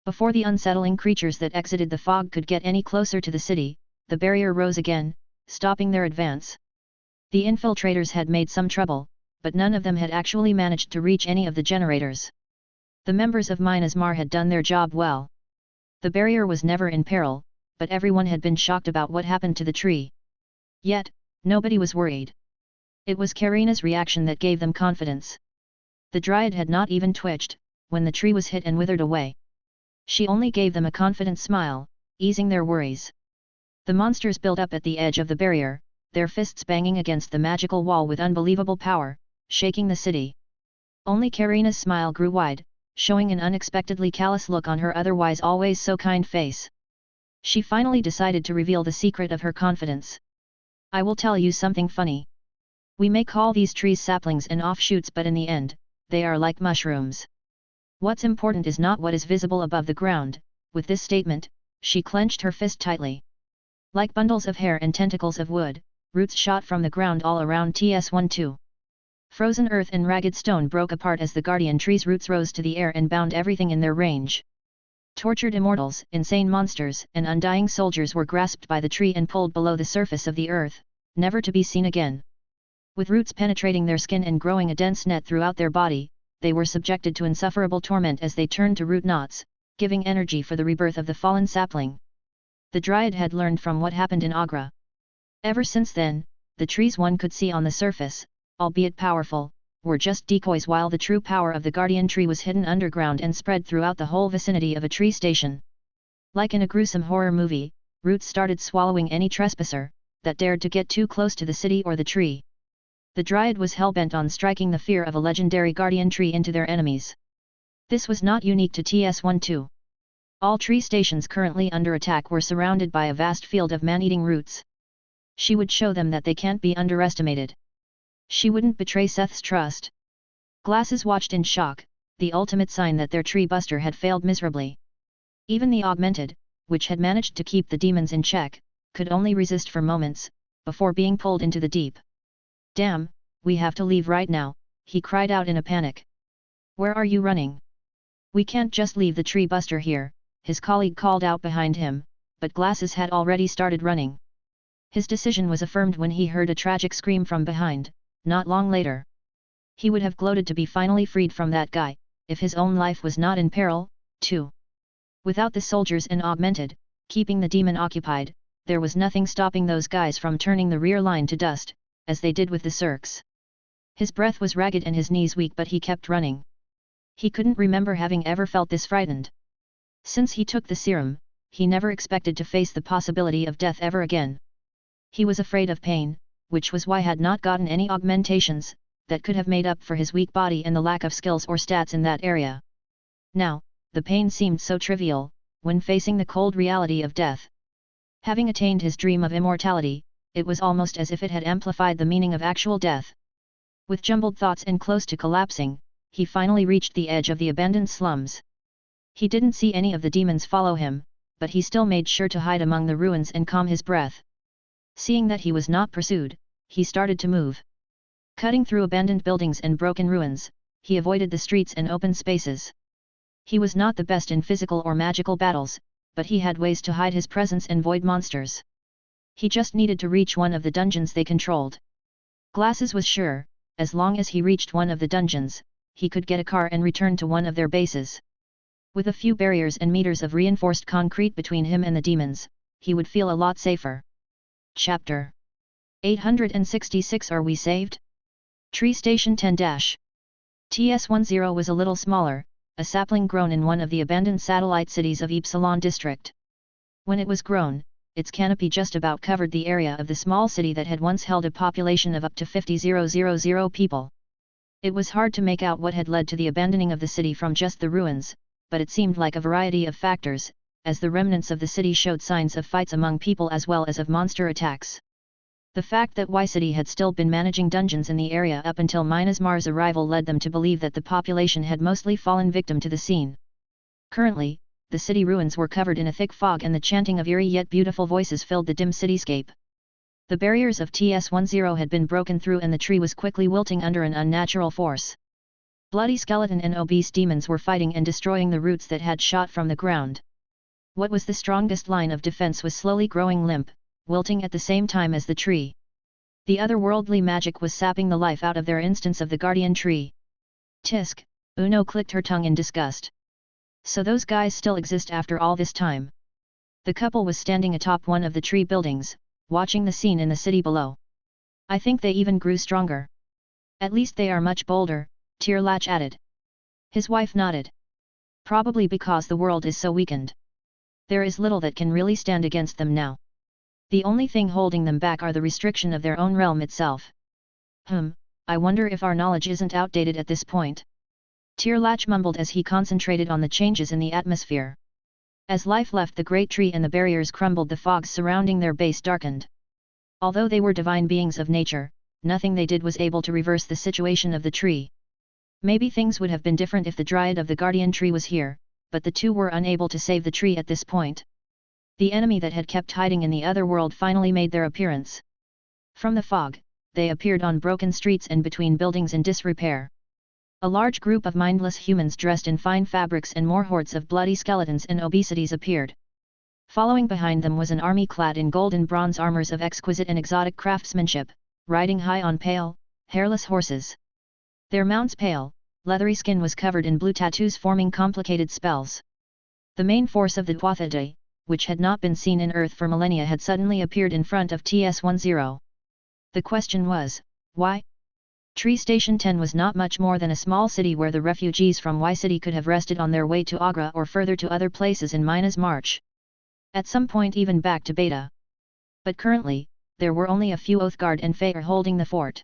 S1: Before the unsettling creatures that exited the fog could get any closer to the city, the barrier rose again, stopping their advance. The infiltrators had made some trouble, but none of them had actually managed to reach any of the generators. The members of Mars had done their job well. The barrier was never in peril, but everyone had been shocked about what happened to the tree. Yet, nobody was worried. It was Karina's reaction that gave them confidence. The Dryad had not even twitched, when the tree was hit and withered away. She only gave them a confident smile, easing their worries. The monsters built up at the edge of the barrier, their fists banging against the magical wall with unbelievable power, shaking the city. Only Karina's smile grew wide, showing an unexpectedly callous look on her otherwise always so kind face. She finally decided to reveal the secret of her confidence. "I will tell you something funny. We may call these trees saplings and offshoots, but in the end, they are like mushrooms. What's important is not what is visible above the ground." With this statement, she clenched her fist tightly. Like bundles of hair and tentacles of wood, roots shot from the ground all around TS-12. Frozen earth and ragged stone broke apart as the guardian tree's roots rose to the air and bound everything in their range. Tortured immortals, insane monsters, and undying soldiers were grasped by the tree and pulled below the surface of the earth, never to be seen again. With roots penetrating their skin and growing a dense net throughout their body, they were subjected to insufferable torment as they turned to root knots, giving energy for the rebirth of the fallen sapling. The Dryad had learned from what happened in Agra. Ever since then, the trees one could see on the surface, albeit powerful, were just decoys, while the true power of the guardian tree was hidden underground and spread throughout the whole vicinity of a tree station. Like in a gruesome horror movie, roots started swallowing any trespasser that dared to get too close to the city or the tree. The Dryad was hellbent on striking the fear of a legendary guardian tree into their enemies. This was not unique to TS-12. All tree stations currently under attack were surrounded by a vast field of man-eating roots. She would show them that they can't be underestimated. She wouldn't betray Seth's trust. Glasses watched in shock, the ultimate sign that their tree buster had failed miserably. Even the augmented, which had managed to keep the demons in check, could only resist for moments, before being pulled into the deep. "Damn, we have to leave right now," he cried out in a panic. "Where are you running? We can't just leave the tree buster here," his colleague called out behind him, but Glasses had already started running. His decision was affirmed when he heard a tragic scream from behind, not long later. He would have gloated to be finally freed from that guy, if his own life was not in peril, too. Without the soldiers and augmented, keeping the demon occupied, there was nothing stopping those guys from turning the rear line to dust, as they did with the Cirques. His breath was ragged and his knees weak, but he kept running. He couldn't remember having ever felt this frightened. Since he took the serum, he never expected to face the possibility of death ever again. He was afraid of pain, which was why he had not gotten any augmentations that could have made up for his weak body and the lack of skills or stats in that area. Now, the pain seemed so trivial, when facing the cold reality of death. Having attained his dream of immortality, it was almost as if it had amplified the meaning of actual death. With jumbled thoughts and close to collapsing, he finally reached the edge of the abandoned slums. He didn't see any of the demons follow him, but he still made sure to hide among the ruins and calm his breath. Seeing that he was not pursued, he started to move. Cutting through abandoned buildings and broken ruins, he avoided the streets and open spaces. He was not the best in physical or magical battles, but he had ways to hide his presence and avoid monsters. He just needed to reach one of the dungeons they controlled. Glasses was sure, as long as he reached one of the dungeons, he could get a car and return to one of their bases. With a few barriers and meters of reinforced concrete between him and the demons, he would feel a lot safer. Chapter 866 Are we saved? Tree Station 10-TS10 was a little smaller, a sapling grown in one of the abandoned satellite cities of Ypsilon district. When it was grown, its canopy just about covered the area of the small city that had once held a population of up to 50,000 people. It was hard to make out what had led to the abandoning of the city from just the ruins, but it seemed like a variety of factors, as the remnants of the city showed signs of fights among people as well as of monster attacks. The fact that Y City had still been managing dungeons in the area up until Minasmar's arrival led them to believe that the population had mostly fallen victim to the scene. Currently, the city ruins were covered in a thick fog and the chanting of eerie yet beautiful voices filled the dim cityscape. The barriers of TS10 had been broken through and the tree was quickly wilting under an unnatural force. Bloody skeleton and obese demons were fighting and destroying the roots that had shot from the ground. What was the strongest line of defense was slowly growing limp, wilting at the same time as the tree. The otherworldly magic was sapping the life out of their instance of the guardian tree. Tisk, Uno clicked her tongue in disgust. So those guys still exist after all this time. The couple was standing atop one of the tree buildings, watching the scene in the city below. I think they even grew stronger. At least they are much bolder, Tirlach added. His wife nodded. Probably because the world is so weakened. There is little that can really stand against them now. The only thing holding them back are the restriction of their own realm itself. I wonder if our knowledge isn't outdated at this point. Tirlach mumbled as he concentrated on the changes in the atmosphere. As life left the great tree and the barriers crumbled, the fogs surrounding their base darkened. Although they were divine beings of nature, nothing they did was able to reverse the situation of the tree. Maybe things would have been different if the Dryad of the guardian tree was here, but the two were unable to save the tree at this point. The enemy that had kept hiding in the other world finally made their appearance. From the fog, they appeared on broken streets and between buildings in disrepair. A large group of mindless humans dressed in fine fabrics and more hordes of bloody skeletons and obesities appeared. Following behind them was an army clad in gold and bronze armors of exquisite and exotic craftsmanship, riding high on pale, hairless horses. Their mounts' pale, leathery skin was covered in blue tattoos forming complicated spells. The main force of the Dwathaday, which had not been seen in Earth for millennia, had suddenly appeared in front of TS10. The question was, why? Tree Station 10 was not much more than a small city where the refugees from Y City could have rested on their way to Agra or further to other places in Minas March. At some point even back to Beta. But currently, there were only a few Oathguard and Faer holding the fort.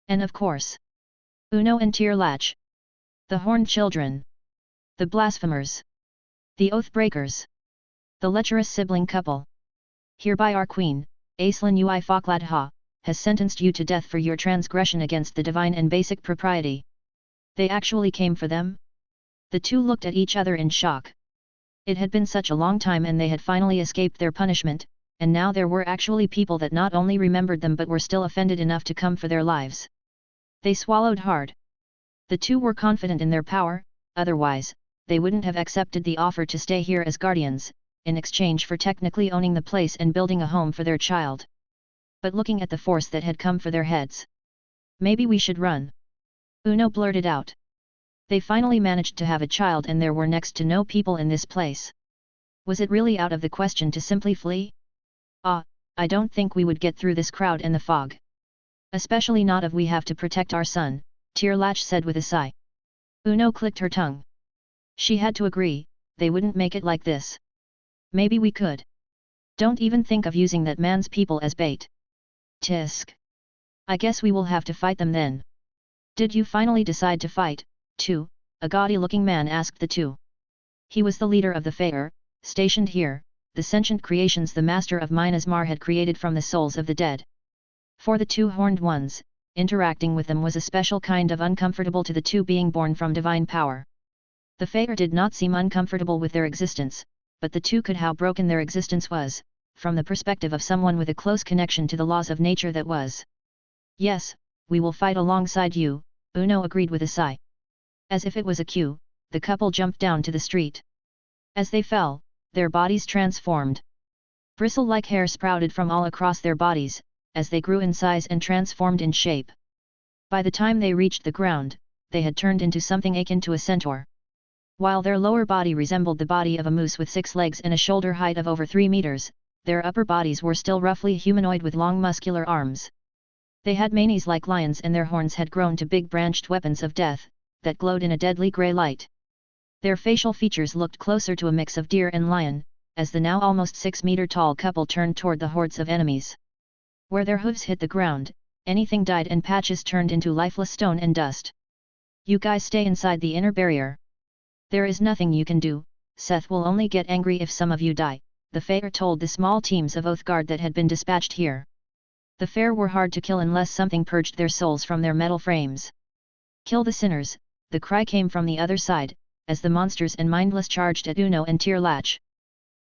S1: And of course, Uno and Tirlach. The Horned Children. The Blasphemers. The Oathbreakers. The lecherous sibling couple. Hereby our queen, Aislinn Ui Fakladha, has sentenced you to death for your transgression against the divine and basic propriety. They actually came for them? The two looked at each other in shock. It had been such a long time and they had finally escaped their punishment, and now there were actually people that not only remembered them but were still offended enough to come for their lives. They swallowed hard. The two were confident in their power, otherwise, they wouldn't have accepted the offer to stay here as guardians, in exchange for technically owning the place and building a home for their child. But looking at the force that had come for their heads. Maybe we should run. Uno blurted out. They finally managed to have a child and there were next to no people in this place. Was it really out of the question to simply flee? I don't think we would get through this crowd and the fog. Especially not if we have to protect our son, Tirlach said with a sigh. Uno clicked her tongue. She had to agree, they wouldn't make it like this. Maybe we could. Don't even think of using that man's people as bait. Tisk. I guess we will have to fight them then. Did you finally decide to fight, too? A gaudy-looking man asked the two. He was the leader of the Faer, stationed here, the sentient creations the master of Minasmar had created from the souls of the dead. For the two horned ones, interacting with them was a special kind of uncomfortable to the two being born from divine power. The Faer did not seem uncomfortable with their existence, but the two could how broken their existence was, from the perspective of someone with a close connection to the laws of nature that was. Yes, we will fight alongside you, Uno agreed with a sigh. As if it was a cue, the couple jumped down to the street. As they fell, their bodies transformed. Bristle-like hair sprouted from all across their bodies, as they grew in size and transformed in shape. By the time they reached the ground, they had turned into something akin to a centaur. While their lower body resembled the body of a moose with 6 legs and a shoulder height of over 3 meters, their upper bodies were still roughly humanoid with long muscular arms. They had manes like lions and their horns had grown to big branched weapons of death, that glowed in a deadly grey light. Their facial features looked closer to a mix of deer and lion, as the now almost 6-meter-tall couple turned toward the hordes of enemies. Where their hooves hit the ground, anything died and patches turned into lifeless stone and dust. "You guys stay inside the inner barrier. There is nothing you can do, Seth will only get angry if some of you die," the Faer told the small teams of Oathguard that had been dispatched here. The Faer were hard to kill unless something purged their souls from their metal frames. "Kill the sinners," the cry came from the other side, as the monsters and mindless charged at Uno and Tirlach.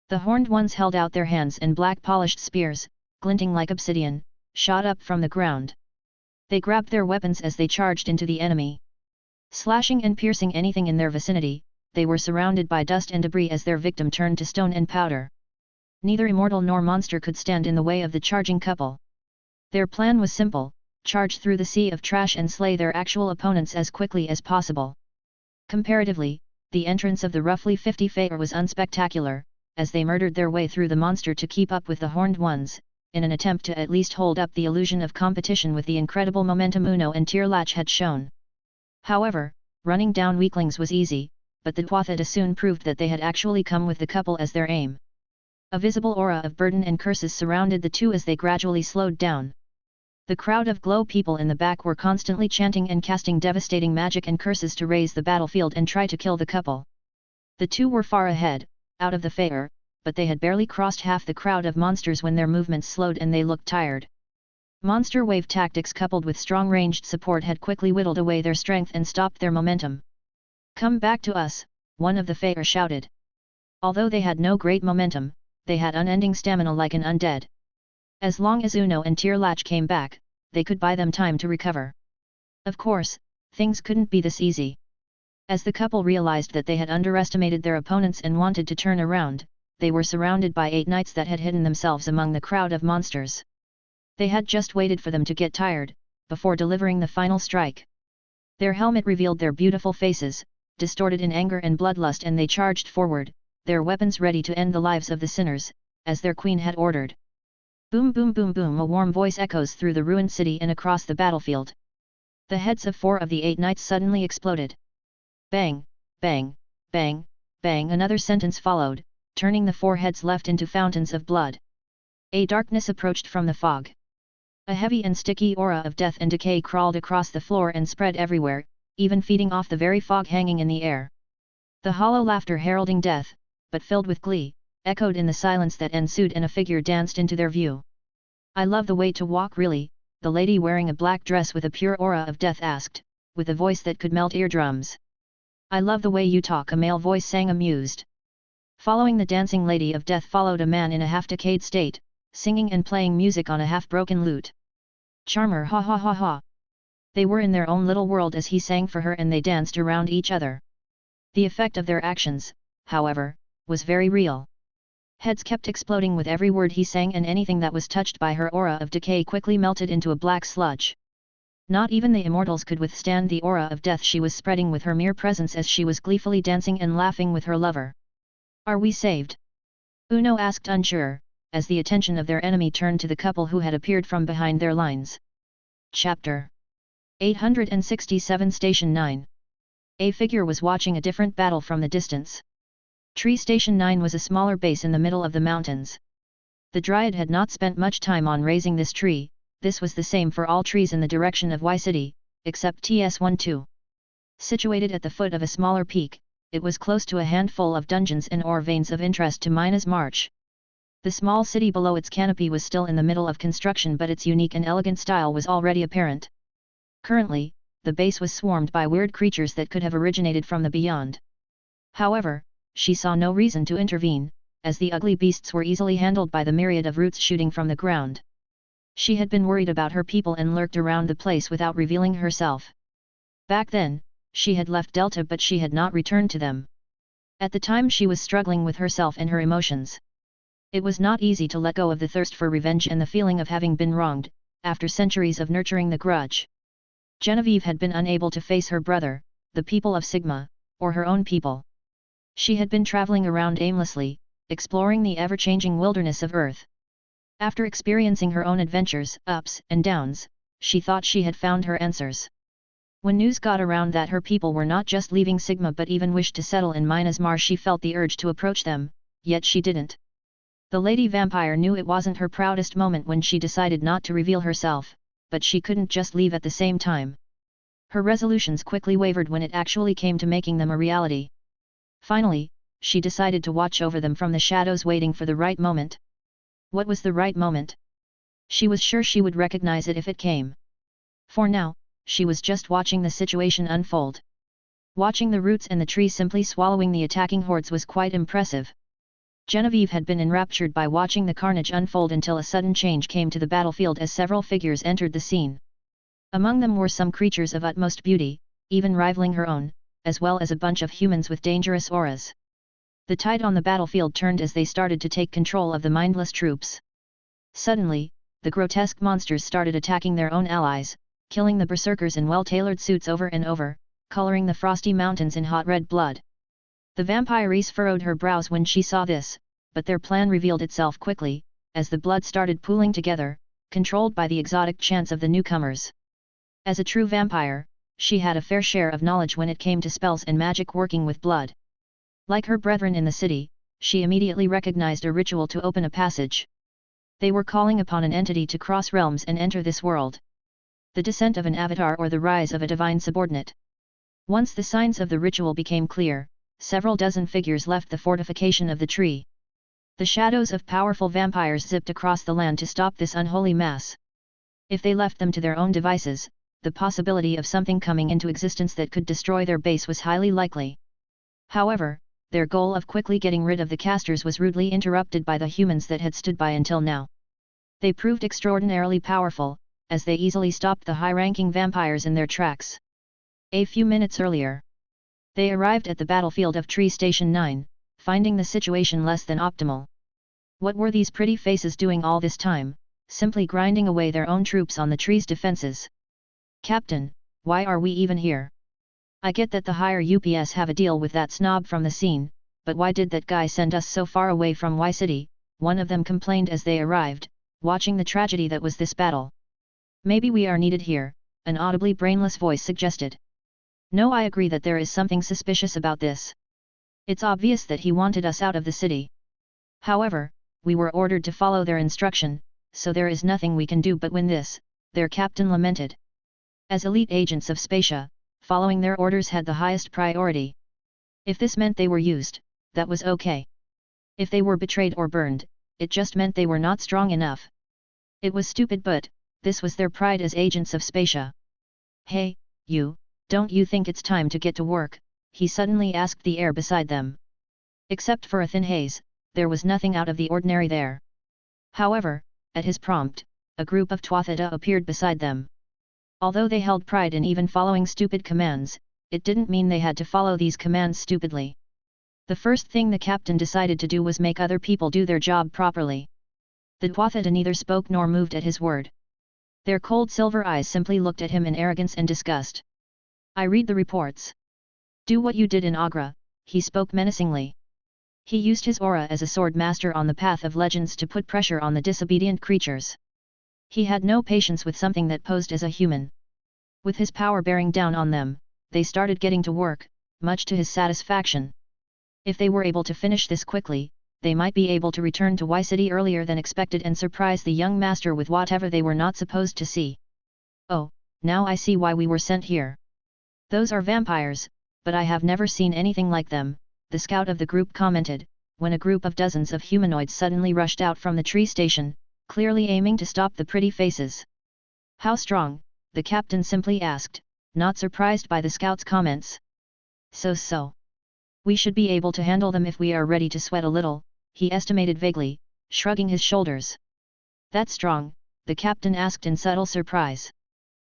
S1: The horned ones held out their hands and black polished spears, glinting like obsidian, shot up from the ground. They grabbed their weapons as they charged into the enemy. Slashing and piercing anything in their vicinity, they were surrounded by dust and debris as their victim turned to stone and powder. Neither immortal nor monster could stand in the way of the charging couple. Their plan was simple: charge through the sea of trash and slay their actual opponents as quickly as possible. Comparatively, the entrance of the roughly 50 Faer was unspectacular, as they murdered their way through the monster to keep up with the horned ones, in an attempt to at least hold up the illusion of competition with the incredible momentum Uno and Tirlach had shown. However, running down weaklings was easy, but the Tuathata soon proved that they had actually come with the couple as their aim. A visible aura of burden and curses surrounded the two as they gradually slowed down. The crowd of glow people in the back were constantly chanting and casting devastating magic and curses to raise the battlefield and try to kill the couple. The two were far ahead, out of the Faer, but they had barely crossed half the crowd of monsters when their movements slowed and they looked tired. Monster wave tactics coupled with strong ranged support had quickly whittled away their strength and stopped their momentum. "Come back to us," one of the Faer shouted. Although they had no great momentum, they had unending stamina like an undead. As long as Uno and Tirlach came back, they could buy them time to recover. Of course, things couldn't be this easy. As the couple realized that they had underestimated their opponents and wanted to turn around, they were surrounded by 8 knights that had hidden themselves among the crowd of monsters. They had just waited for them to get tired, before delivering the final strike. Their helmet revealed their beautiful faces, distorted in anger and bloodlust, and they charged forward, their weapons ready to end the lives of the sinners, as their queen had ordered. Boom boom boom boom, a warm voice echoes through the ruined city and across the battlefield. The heads of 4 of the 8 knights suddenly exploded. Bang, bang, bang, bang, another sentence followed, turning the 4 heads left into fountains of blood. A darkness approached from the fog. A heavy and sticky aura of death and decay crawled across the floor and spread everywhere, even feeding off the very fog hanging in the air. The hollow laughter heralding death, but filled with glee, echoed in the silence that ensued, and a figure danced into their view. "I love the way to walk, really," the lady wearing a black dress with a pure aura of death asked, with a voice that could melt eardrums. "I love the way you talk," a male voice sang, amused. Following the dancing lady of death followed a man in a half-decayed state, singing and playing music on a half-broken lute. "Charmer, ha ha ha ha." They were in their own little world as he sang for her, and they danced around each other. The effect of their actions, however, was very real. Heads kept exploding with every word he sang, and anything that was touched by her aura of decay quickly melted into a black sludge. Not even the immortals could withstand the aura of death she was spreading with her mere presence as she was gleefully dancing and laughing with her lover. "Are we saved?" Uno asked, unsure, as the attention of their enemy turned to the couple who had appeared from behind their lines. Chapter 867, Station 9. A figure was watching a different battle from the distance. Tree Station 9 was a smaller base in the middle of the mountains. The Dryad had not spent much time on raising this tree. This was the same for all trees in the direction of Y City, except TS12. Situated at the foot of a smaller peak, it was close to a handful of dungeons and ore veins of interest to Mina's March. The small city below its canopy was still in the middle of construction, but its unique and elegant style was already apparent. Currently, the base was swarmed by weird creatures that could have originated from the beyond. However, she saw no reason to intervene, as the ugly beasts were easily handled by the myriad of roots shooting from the ground. She had been worried about her people and lurked around the place without revealing herself. Back then, she had left Delta, but she had not returned to them. At the time she was struggling with herself and her emotions. It was not easy to let go of the thirst for revenge and the feeling of having been wronged, after centuries of nurturing the grudge. Genevieve had been unable to face her brother, the people of Sigma, or her own people. She had been traveling around aimlessly, exploring the ever-changing wilderness of Earth. After experiencing her own adventures, ups and downs, she thought she had found her answers. When news got around that her people were not just leaving Sigma but even wished to settle in Minas Mar, she felt the urge to approach them, yet she didn't. The lady vampire knew it wasn't her proudest moment when she decided not to reveal herself, but she couldn't just leave at the same time. Her resolutions quickly wavered when it actually came to making them a reality. Finally, she decided to watch over them from the shadows, waiting for the right moment. What was the right moment? She was sure she would recognize it if it came. For now, she was just watching the situation unfold. Watching the roots and the tree simply swallowing the attacking hordes was quite impressive. Genevieve had been enraptured by watching the carnage unfold until a sudden change came to the battlefield as several figures entered the scene. Among them were some creatures of utmost beauty, even rivaling her own, as well as a bunch of humans with dangerous auras. The tide on the battlefield turned as they started to take control of the mindless troops. Suddenly, the grotesque monsters started attacking their own allies, killing the berserkers in well-tailored suits over and over, coloring the frosty mountains in hot red blood. The vampiress furrowed her brows when she saw this, but their plan revealed itself quickly, as the blood started pooling together, controlled by the exotic chants of the newcomers. As a true vampire, she had a fair share of knowledge when it came to spells and magic working with blood. Like her brethren in the city, she immediately recognized a ritual to open a passage. They were calling upon an entity to cross realms and enter this world. The descent of an avatar or the rise of a divine subordinate. Once the signs of the ritual became clear, several dozen figures left the fortification of the tree. The shadows of powerful vampires zipped across the land to stop this unholy mass. If they left them to their own devices, the possibility of something coming into existence that could destroy their base was highly likely. However, their goal of quickly getting rid of the casters was rudely interrupted by the humans that had stood by until now. They proved extraordinarily powerful, as they easily stopped the high-ranking vampires in their tracks. A few minutes earlier, they arrived at the battlefield of Tree Station 9, finding the situation less than optimal. What were these pretty faces doing all this time, simply grinding away their own troops on the tree's defenses? Captain, why are we even here? I get that the higher UPS have a deal with that snob from the scene, but why did that guy send us so far away from Y City? One of them complained as they arrived, watching the tragedy that was this battle. Maybe we are needed here, an audibly brainless voice suggested. No, I agree that there is something suspicious about this. It's obvious that he wanted us out of the city. However, we were ordered to follow their instruction, so there is nothing we can do but win this, their captain lamented. As elite agents of Spacia, following their orders had the highest priority. If this meant they were used, that was okay. If they were betrayed or burned, it just meant they were not strong enough. It was stupid, but this was their pride as agents of Spacia. Hey, you, don't you think it's time to get to work? He suddenly asked the air beside them. Except for a thin haze, there was nothing out of the ordinary there. However, at his prompt, a group of Twathita appeared beside them. Although they held pride in even following stupid commands, it didn't mean they had to follow these commands stupidly. The first thing the captain decided to do was make other people do their job properly. The Twathita neither spoke nor moved at his word. Their cold silver eyes simply looked at him in arrogance and disgust. I read the reports. Do what you did in Agra, he spoke menacingly. He used his aura as a sword master on the path of legends to put pressure on the disobedient creatures. He had no patience with something that posed as a human. With his power bearing down on them, they started getting to work, much to his satisfaction. If they were able to finish this quickly, they might be able to return to Y City earlier than expected and surprise the young master with whatever they were not supposed to see. Oh, now I see why we were sent here. Those are vampires, but I have never seen anything like them, the scout of the group commented, when a group of dozens of humanoids suddenly rushed out from the tree station, clearly aiming to stop the pretty faces. How strong? The captain simply asked, not surprised by the scout's comments. So. We should be able to handle them if we are ready to sweat a little, he estimated vaguely, shrugging his shoulders. That strong? The captain asked in subtle surprise.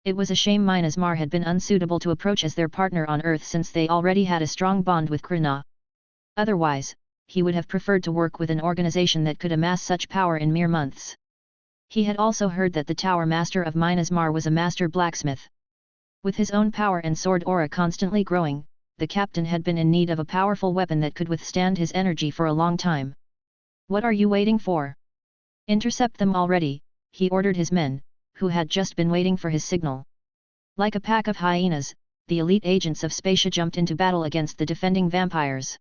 S1: It was a shame Minas Mar had been unsuitable to approach as their partner on Earth since they already had a strong bond with Krina. Otherwise, he would have preferred to work with an organization that could amass such power in mere months. He had also heard that the Tower Master of Minas Mar was a master blacksmith. With his own power and sword aura constantly growing, the captain had been in need of a powerful weapon that could withstand his energy for a long time. What are you waiting for? Intercept them already, he ordered his men, who had just been waiting for his signal. Like a pack of hyenas, the elite agents of Spacia jumped into battle against the defending vampires.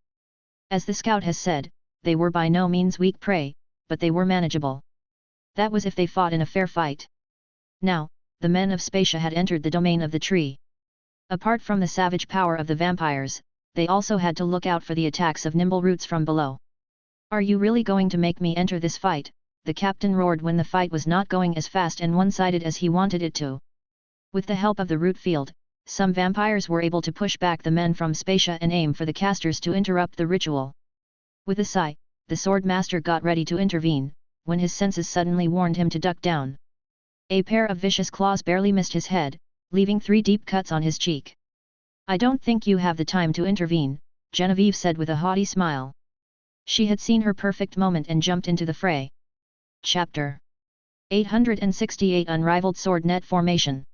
S1: As the scout has said, they were by no means weak prey, but they were manageable. That was if they fought in a fair fight. Now, the men of Spacia had entered the domain of the tree. Apart from the savage power of the vampires, they also had to look out for the attacks of nimble roots from below. Are you really going to make me enter this fight? The captain roared when the fight was not going as fast and one-sided as he wanted it to. With the help of the root field, some vampires were able to push back the men from Spacia and aim for the casters to interrupt the ritual. With a sigh, the sword master got ready to intervene, when his senses suddenly warned him to duck down. A pair of vicious claws barely missed his head, leaving 3 deep cuts on his cheek. I don't think you have the time to intervene, Genevieve said with a haughty smile. She had seen her perfect moment and jumped into the fray. Chapter 868 Unrivaled Sword Net Formation.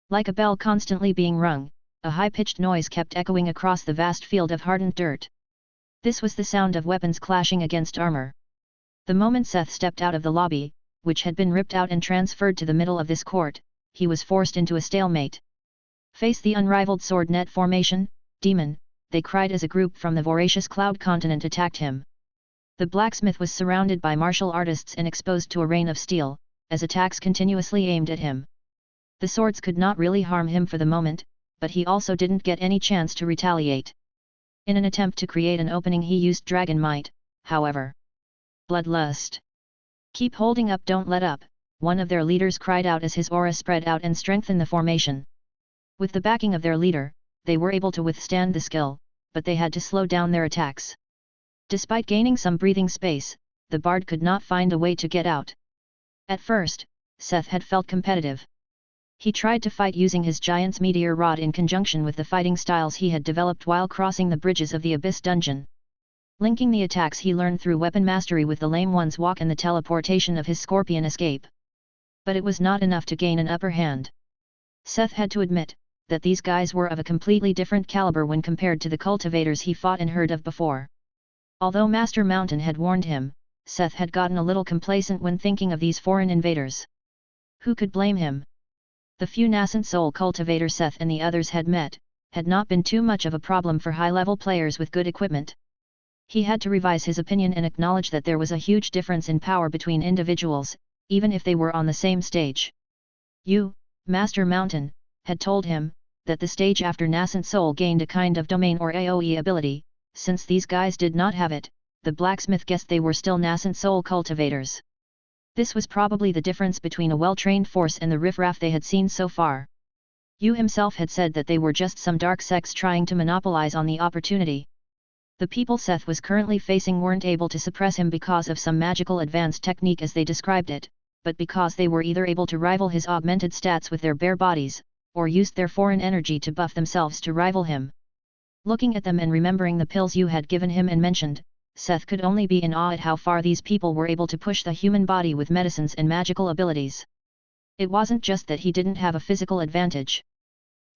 S1: Like a bell constantly being rung, a high-pitched noise kept echoing across the vast field of hardened dirt. This was the sound of weapons clashing against armor. The moment Seth stepped out of the lobby, which had been ripped out and transferred to the middle of this court, he was forced into a stalemate. Face the unrivaled sword net formation, demon, they cried as a group from the voracious cloud continent attacked him. The blacksmith was surrounded by martial artists and exposed to a rain of steel, as attacks continuously aimed at him. The swords could not really harm him for the moment, but he also didn't get any chance to retaliate. In an attempt to create an opening he used dragon might, however. Bloodlust. Keep holding up, don't let up, one of their leaders cried out as his aura spread out and strengthened the formation. With the backing of their leader, they were able to withstand the skill, but they had to slow down their attacks. Despite gaining some breathing space, the bard could not find a way to get out. At first, Seth had felt competitive. He tried to fight using his giant's meteor rod in conjunction with the fighting styles he had developed while crossing the bridges of the Abyss dungeon. Linking the attacks he learned through weapon mastery with the Lame One's walk and the teleportation of his scorpion escape. But it was not enough to gain an upper hand. Seth had to admit that these guys were of a completely different caliber when compared to the cultivators he fought and heard of before. Although Master Mountain had warned him, Seth had gotten a little complacent when thinking of these foreign invaders. Who could blame him? The few nascent soul cultivators Seth and the others had met, had not been too much of a problem for high-level players with good equipment. He had to revise his opinion and acknowledge that there was a huge difference in power between individuals, even if they were on the same stage. You, Master Mountain, had told him, that the stage after nascent soul gained a kind of domain or AoE ability. Since these guys did not have it, the blacksmith guessed they were still nascent soul cultivators. This was probably the difference between a well-trained force and the riffraff they had seen so far. Yu himself had said that they were just some dark sects trying to monopolize on the opportunity. The people Seth was currently facing weren't able to suppress him because of some magical advanced technique as they described it, but because they were either able to rival his augmented stats with their bare bodies, or used their foreign energy to buff themselves to rival him. Looking at them and remembering the pills Yu had given him and mentioned, Seth could only be in awe at how far these people were able to push the human body with medicines and magical abilities. It wasn't just that he didn't have a physical advantage.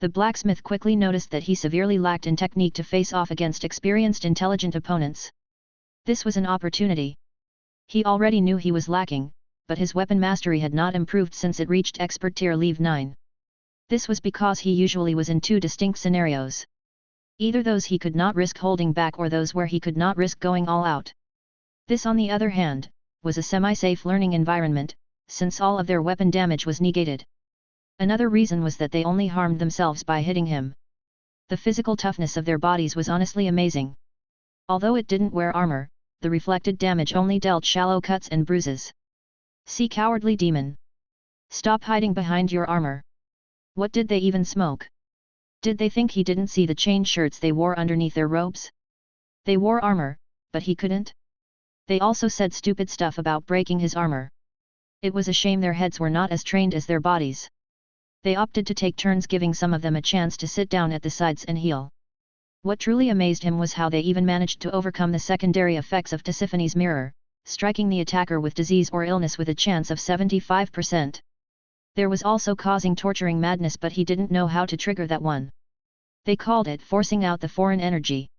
S1: The blacksmith quickly noticed that he severely lacked in technique to face off against experienced intelligent opponents. This was an opportunity. He already knew he was lacking, but his weapon mastery had not improved since it reached expert tier level 9. This was because he usually was in 2 distinct scenarios. Either those he could not risk holding back or those where he could not risk going all out. This on the other hand, was a semi-safe learning environment, since all of their weapon damage was negated. Another reason was that they only harmed themselves by hitting him. The physical toughness of their bodies was honestly amazing. Although it didn't wear armor, the reflected damage only dealt shallow cuts and bruises. See, cowardly demon! Stop hiding behind your armor. What did they even smoke? Did they think he didn't see the chain shirts they wore underneath their robes? They wore armor, but he couldn't? They also said stupid stuff about breaking his armor. It was a shame their heads were not as trained as their bodies. They opted to take turns, giving some of them a chance to sit down at the sides and heal. What truly amazed him was how they even managed to overcome the secondary effects of Tisiphony's mirror, striking the attacker with disease or illness with a chance of 75%. There was also causing torturing madness, but he didn't know how to trigger that one. They called it forcing out the foreign energy.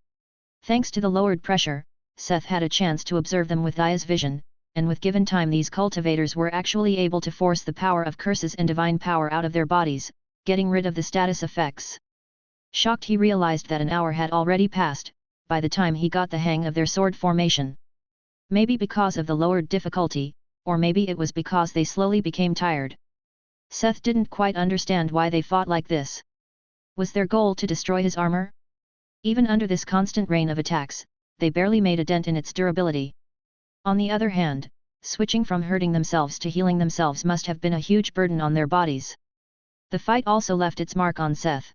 S1: Thanks to the lowered pressure, Seth had a chance to observe them with Aya's vision, and with given time these cultivators were actually able to force the power of curses and divine power out of their bodies, getting rid of the status effects. Shocked, he realized that an hour had already passed, by the time he got the hang of their sword formation. Maybe because of the lowered difficulty, or maybe it was because they slowly became tired. Seth didn't quite understand why they fought like this. Was their goal to destroy his armor? Even under this constant rain of attacks, they barely made a dent in its durability. On the other hand, switching from hurting themselves to healing themselves must have been a huge burden on their bodies. The fight also left its mark on Seth.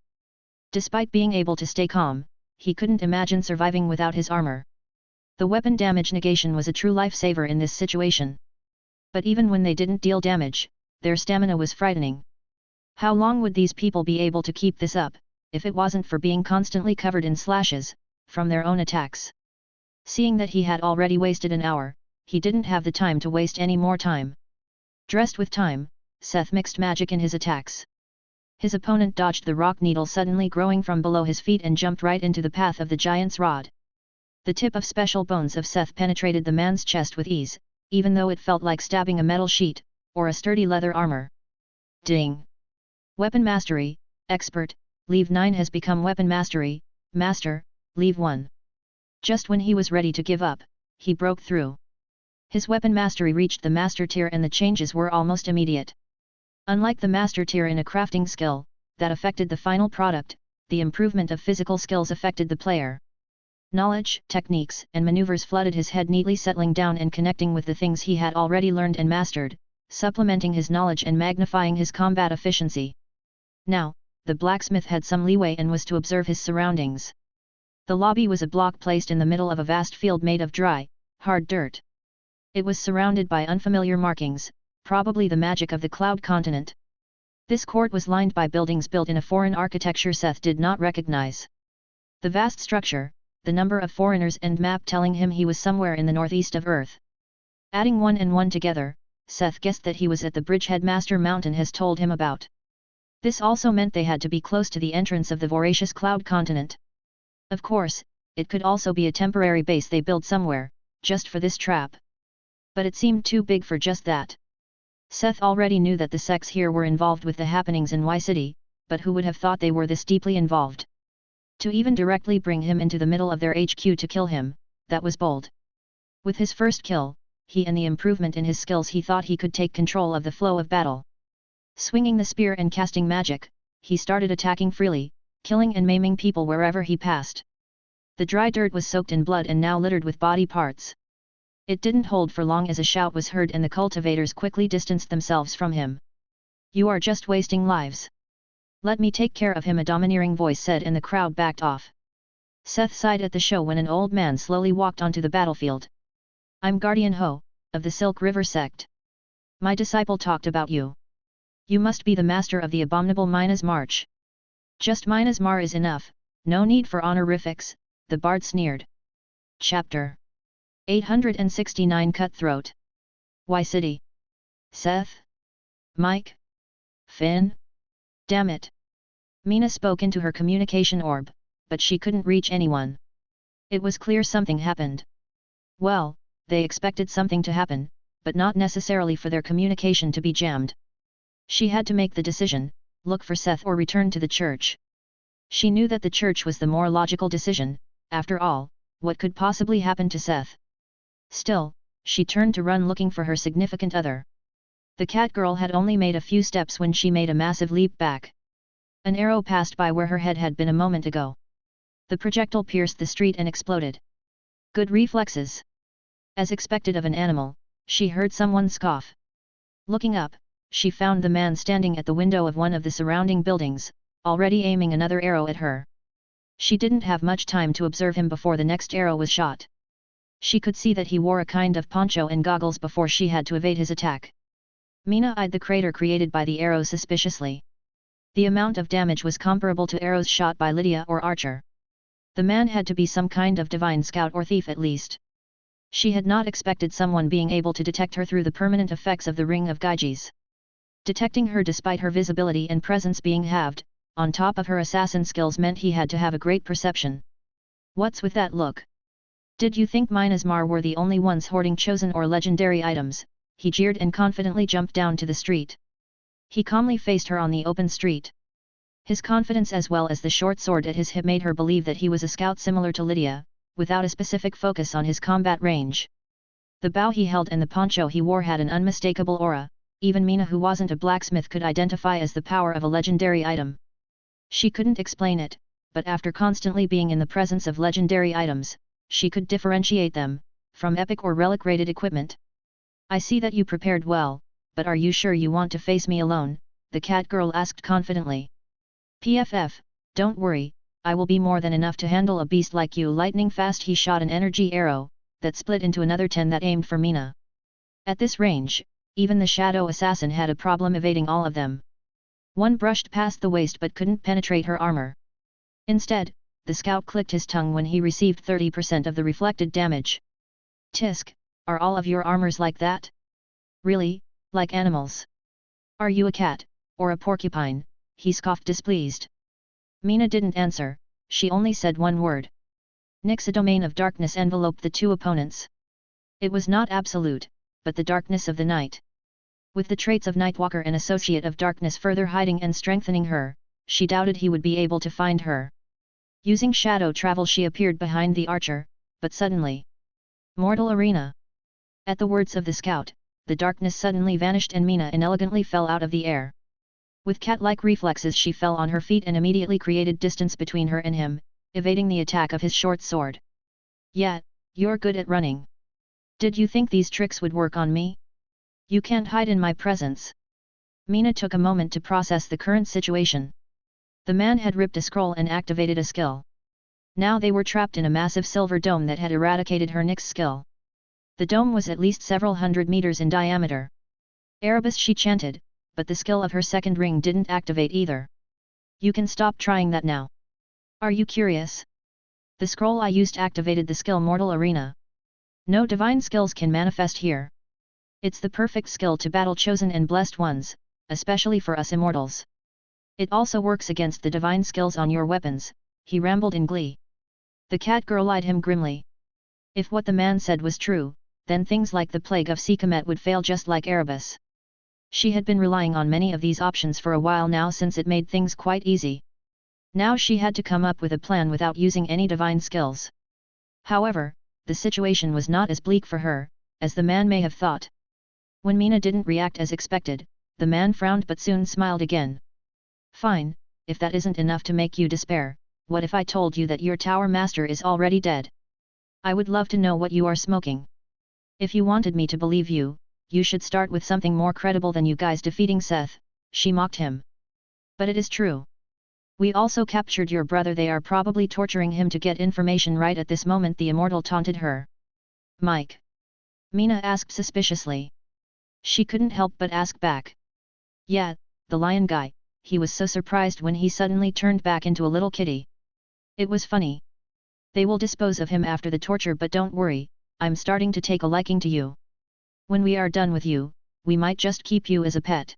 S1: Despite being able to stay calm, he couldn't imagine surviving without his armor. The weapon damage negation was a true lifesaver in this situation. But even when they didn't deal damage, their stamina was frightening. How long would these people be able to keep this up, if it wasn't for being constantly covered in slashes, from their own attacks? Seeing that he had already wasted an hour, he didn't have the time to waste any more time. Dressed with time, Seth mixed magic in his attacks. His opponent dodged the rock needle suddenly growing from below his feet and jumped right into the path of the giant's rod. The tip of special bones of Seth penetrated the man's chest with ease, even though it felt like stabbing a metal sheet, or a sturdy leather armor. Ding! Weapon Mastery, Expert, Leave 9 has become Weapon Mastery, Master, Leave 1. Just when he was ready to give up, he broke through. His Weapon Mastery reached the Master tier and the changes were almost immediate. Unlike the Master tier in a crafting skill, that affected the final product, the improvement of physical skills affected the player. Knowledge, techniques, and maneuvers flooded his head, neatly settling down and connecting with the things he had already learned and mastered, supplementing his knowledge and magnifying his combat efficiency. Now, the blacksmith had some leeway and was to observe his surroundings. The lobby was a block placed in the middle of a vast field made of dry, hard dirt. It was surrounded by unfamiliar markings, probably the magic of the Cloud Continent. This court was lined by buildings built in a foreign architecture Seth did not recognize. The vast structure, the number of foreigners and map telling him he was somewhere in the northeast of Earth. Adding 1 and 1 together, Seth guessed that he was at the bridgehead Master Mountain has told him about. This also meant they had to be close to the entrance of the voracious Cloud Continent. Of course, it could also be a temporary base they built somewhere, just for this trap. But it seemed too big for just that. Seth already knew that the sects here were involved with the happenings in Y City, but who would have thought they were this deeply involved? To even directly bring him into the middle of their HQ to kill him, that was bold. With his first kill, he and the improvement in his skills he thought he could take control of the flow of battle. Swinging the spear and casting magic, he started attacking freely, killing and maiming people wherever he passed. The dry dirt was soaked in blood and now littered with body parts. It didn't hold for long as a shout was heard and the cultivators quickly distanced themselves from him. "You are just wasting lives. Let me take care of him," a domineering voice said, and the crowd backed off. Seth sighed at the show when an old man slowly walked onto the battlefield. "I'm Guardian Ho, of the Silk River sect. My disciple talked about you. You must be the master of the abominable Minas March." "Just Minas Mar is enough, no need for honorifics," the bard sneered. Chapter 869 Cutthroat. Y City. Seth? Mike? Finn? Damn it. Mina spoke into her communication orb, but she couldn't reach anyone. It was clear something happened. Well, they expected something to happen, but not necessarily for their communication to be jammed. She had to make the decision, look for Seth or return to the church. She knew that the church was the more logical decision. After all, what could possibly happen to Seth? Still, she turned to run looking for her significant other. The cat girl had only made a few steps when she made a massive leap back. An arrow passed by where her head had been a moment ago. The projectile pierced the street and exploded. Good reflexes. As expected of an animal, she heard someone scoff. Looking up, she found the man standing at the window of one of the surrounding buildings, already aiming another arrow at her. She didn't have much time to observe him before the next arrow was shot. She could see that he wore a kind of poncho and goggles before she had to evade his attack. Mina eyed the crater created by the arrow suspiciously. The amount of damage was comparable to arrows shot by Lydia or Archer. The man had to be some kind of divine scout or thief at least. She had not expected someone being able to detect her through the permanent effects of the Ring of Gyges. Detecting her despite her visibility and presence being halved, on top of her assassin skills meant he had to have a great perception. "What's with that look?" Did you think Minasmar were the only ones hoarding chosen or legendary items? He jeered and confidently jumped down to the street. He calmly faced her on the open street. His confidence as well as the short sword at his hip made her believe that he was a scout similar to Lydia, without a specific focus on his combat range. The bow he held and the poncho he wore had an unmistakable aura, even Mina who wasn't a blacksmith could identify as the power of a legendary item. She couldn't explain it, but after constantly being in the presence of legendary items, she could differentiate them, from epic or relic-rated equipment. I see that you prepared well, but are you sure you want to face me alone? The cat girl asked confidently. PFF, don't worry, I will be more than enough to handle a beast like you. Lightning fast he shot an energy arrow, that split into another 10 that aimed for Mina. At this range, even the shadow assassin had a problem evading all of them. One brushed past the waist but couldn't penetrate her armor. Instead, the scout clicked his tongue when he received 30% of the reflected damage. Tisk, are all of your armors like that? Really, like animals? Are you a cat, or a porcupine? He scoffed displeased. Mina didn't answer, she only said one word. Nyx. A domain of darkness enveloped the two opponents. It was not absolute, but the darkness of the night. With the traits of Nightwalker and Associate of Darkness further hiding and strengthening her, she doubted he would be able to find her. Using shadow travel she appeared behind the archer, but suddenly. Mortal Arena! At the words of the scout, the darkness suddenly vanished and Mina inelegantly fell out of the air. With cat-like reflexes she fell on her feet and immediately created distance between her and him, evading the attack of his short sword. Yeah, you're good at running. Did you think these tricks would work on me? You can't hide in my presence. Mina took a moment to process the current situation. The man had ripped a scroll and activated a skill. Now they were trapped in a massive silver dome that had eradicated her Nyx skill. The dome was at least several hundred meters in diameter. Erebus she chanted, but the skill of her second ring didn't activate either. You can stop trying that now. Are you curious? The scroll I used activated the skill Mortal Arena. No divine skills can manifest here. It's the perfect skill to battle chosen and blessed ones, especially for us immortals. It also works against the divine skills on your weapons, he rambled in glee. The cat girl eyed him grimly. If what the man said was true, then things like the plague of Sekhmet would fail just like Erebus. She had been relying on many of these options for a while now since it made things quite easy. Now she had to come up with a plan without using any divine skills. However, the situation was not as bleak for her, as the man may have thought. When Mina didn't react as expected, the man frowned but soon smiled again. Fine, if that isn't enough to make you despair, what if I told you that your tower master is already dead? I would love to know what you are smoking. If you wanted me to believe you, you should start with something more credible than you guys defeating Seth, she mocked him. But it is true. We also captured your brother. They are probably torturing him to get information right at this moment, the immortal taunted her. Mike? Mina asked suspiciously. She couldn't help but ask back. Yeah, the lion guy. He was so surprised when he suddenly turned back into a little kitty. It was funny. They will dispose of him after the torture, but don't worry, I'm starting to take a liking to you. When we are done with you, we might just keep you as a pet.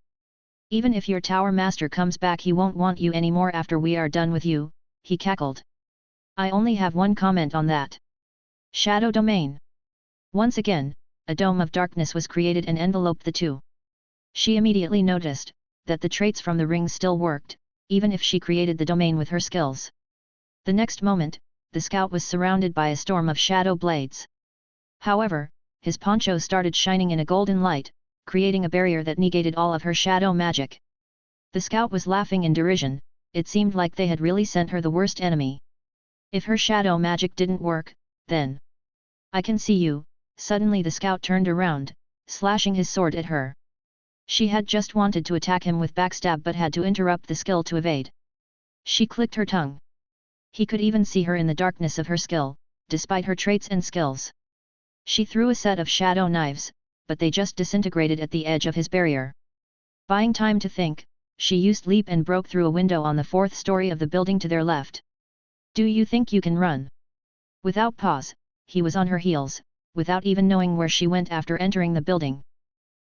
S1: Even if your tower master comes back, he won't want you anymore after we are done with you, he cackled. I only have one comment on that. Shadow Domain. Once again, a dome of darkness was created and enveloped the two. She immediately noticed that the traits from the ring still worked, even if she created the domain with her skills. The next moment, the scout was surrounded by a storm of shadow blades. However, his poncho started shining in a golden light, creating a barrier that negated all of her shadow magic. The scout was laughing in derision. It seemed like they had really sent her the worst enemy. If her shadow magic didn't work, then... I can see you. Suddenly the scout turned around, slashing his sword at her. She had just wanted to attack him with backstab but had to interrupt the skill to evade. She clicked her tongue. He could even see her in the darkness of her skill, despite her traits and skills. She threw a set of shadow knives, but they just disintegrated at the edge of his barrier. Buying time to think, she used leap and broke through a window on the 4th story of the building to their left. Do you think you can run? Without pause, he was on her heels, without even knowing where she went after entering the building.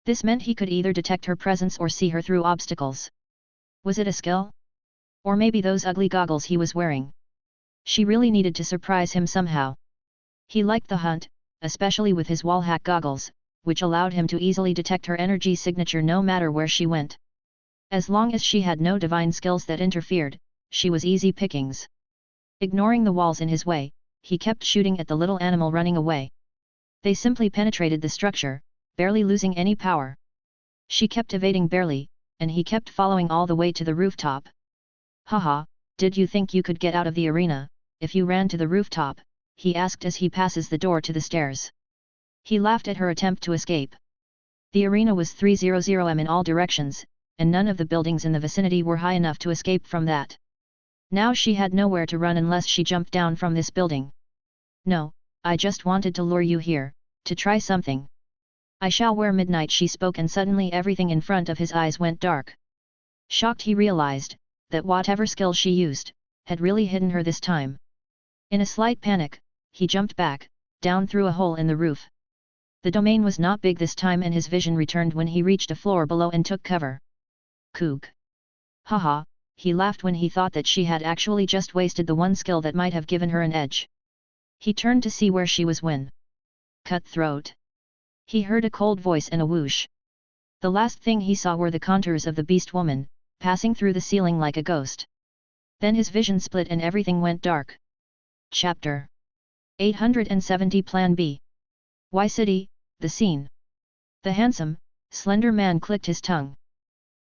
S1: This meant he could either detect her presence or see her through obstacles. Was it a skill? Or maybe those ugly goggles he was wearing? She really needed to surprise him somehow. He liked the hunt, especially with his wallhack goggles, which allowed him to easily detect her energy signature no matter where she went. As long as she had no divine skills that interfered, she was easy pickings. Ignoring the walls in his way, he kept shooting at the little animal running away. They simply penetrated the structure, barely losing any power. She kept evading barely, and he kept following all the way to the rooftop. Haha, did you think you could get out of the arena, if you ran to the rooftop? He asked as he passes the door to the stairs. He laughed at her attempt to escape. The arena was 300m in all directions, and none of the buildings in the vicinity were high enough to escape from that. Now she had nowhere to run unless she jumped down from this building. No, I just wanted to lure you here, to try something. I shall wear midnight, she spoke, and suddenly everything in front of his eyes went dark. Shocked, he realized that whatever skill she used had really hidden her this time. In a slight panic, he jumped back, down through a hole in the roof. The domain was not big this time, and his vision returned when he reached a floor below and took cover. Kook. Haha, he laughed when he thought that she had actually just wasted the one skill that might have given her an edge. He turned to see where she was when Cutthroat. He heard a cold voice and a whoosh. The last thing he saw were the contours of the beast woman, passing through the ceiling like a ghost. Then his vision split and everything went dark. Chapter 870 Plan B. Y City, the scene. The handsome, slender man clicked his tongue.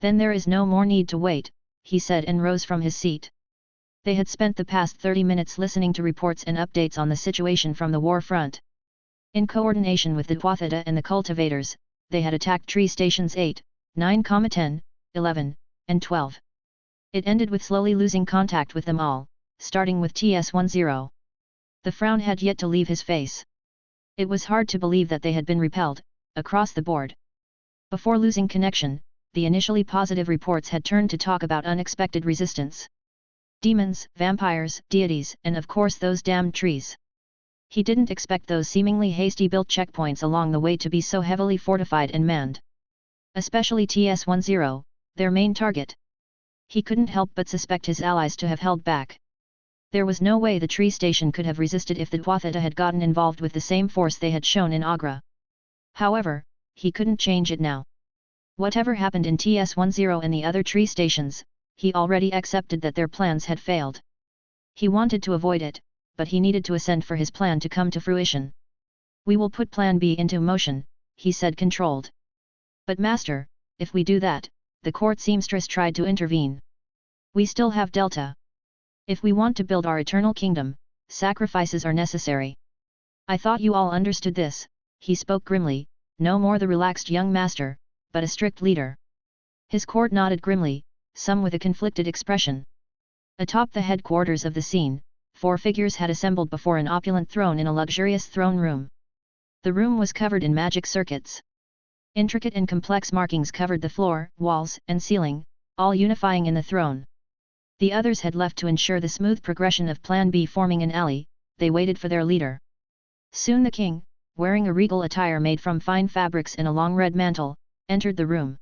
S1: Then there is no more need to wait, he said, and rose from his seat. They had spent the past 30 minutes listening to reports and updates on the situation from the war front. In coordination with the Tuathata and the cultivators, they had attacked tree stations 8, 9, 10, 11, and 12. It ended with slowly losing contact with them all, starting with TS-10. The frown had yet to leave his face. It was hard to believe that they had been repelled, across the board. Before losing connection, the initially positive reports had turned to talk about unexpected resistance. Demons, vampires, deities, and of course those damned trees. He didn't expect those seemingly hasty-built checkpoints along the way to be so heavily fortified and manned. Especially TS-10, their main target. He couldn't help but suspect his allies to have held back. There was no way the tree station could have resisted if the Tuathata had gotten involved with the same force they had shown in Agra. However, he couldn't change it now. Whatever happened in TS-10 and the other tree stations, he already accepted that their plans had failed. He wanted to avoid it, but he needed to ascend for his plan to come to fruition. We will put Plan B into motion, he said, controlled. But Master, if we do that, the court seamstress tried to intervene. We still have Delta. If we want to build our eternal kingdom, sacrifices are necessary. I thought you all understood this, he spoke grimly, no more the relaxed young master, but a strict leader. His court nodded grimly, some with a conflicted expression. Atop the headquarters of the scene, 4 figures had assembled before an opulent throne in a luxurious throne room. The room was covered in magic circuits. Intricate and complex markings covered the floor, walls, and ceiling, all unifying in the throne. The others had left to ensure the smooth progression of Plan B, forming an alley. They waited for their leader. Soon the king, wearing a regal attire made from fine fabrics and a long red mantle, entered the room.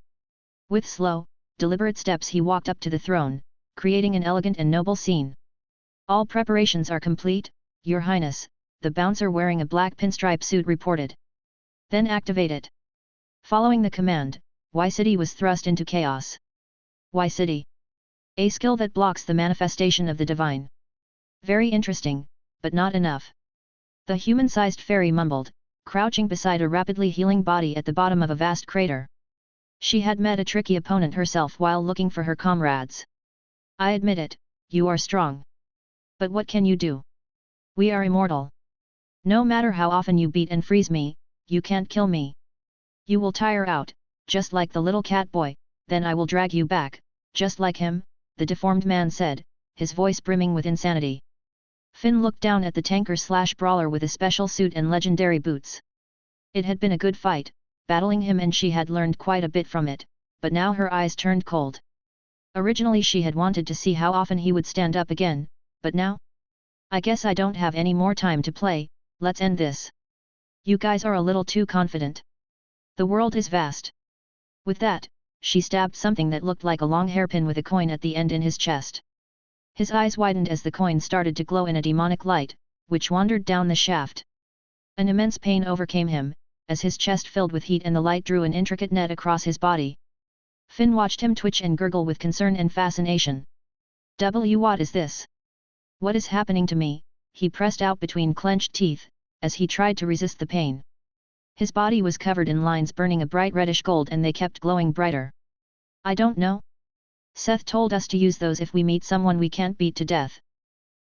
S1: With slow, deliberate steps he walked up to the throne, creating an elegant and noble scene. All preparations are complete, Your Highness, the bouncer wearing a black pinstripe suit reported. Then activate it. Following the command, Y City was thrust into chaos. Y City. A skill that blocks the manifestation of the divine. Very interesting, but not enough. The human-sized fairy mumbled, crouching beside a rapidly healing body at the bottom of a vast crater. She had met a tricky opponent herself while looking for her comrades. I admit it, you are strong. But what can you do? We are immortal. No matter how often you beat and freeze me, you can't kill me. You will tire out, just like the little cat boy, then I will drag you back, just like him, the deformed man said, his voice brimming with insanity. Finn looked down at the tanker/brawler with a special suit and legendary boots. It had been a good fight, battling him, and she had learned quite a bit from it, but now her eyes turned cold. Originally she had wanted to see how often he would stand up again, but now? I guess I don't have any more time to play, let's end this. You guys are a little too confident. The world is vast. With that, she stabbed something that looked like a long hairpin with a coin at the end in his chest. His eyes widened as the coin started to glow in a demonic light, which wandered down the shaft. An immense pain overcame him, as his chest filled with heat and the light drew an intricate net across his body. Finn watched him twitch and gurgle with concern and fascination. What is this? What is happening to me? He pressed out between clenched teeth, as he tried to resist the pain. His body was covered in lines burning a bright reddish gold and they kept glowing brighter. I don't know. Seth told us to use those if we meet someone we can't beat to death.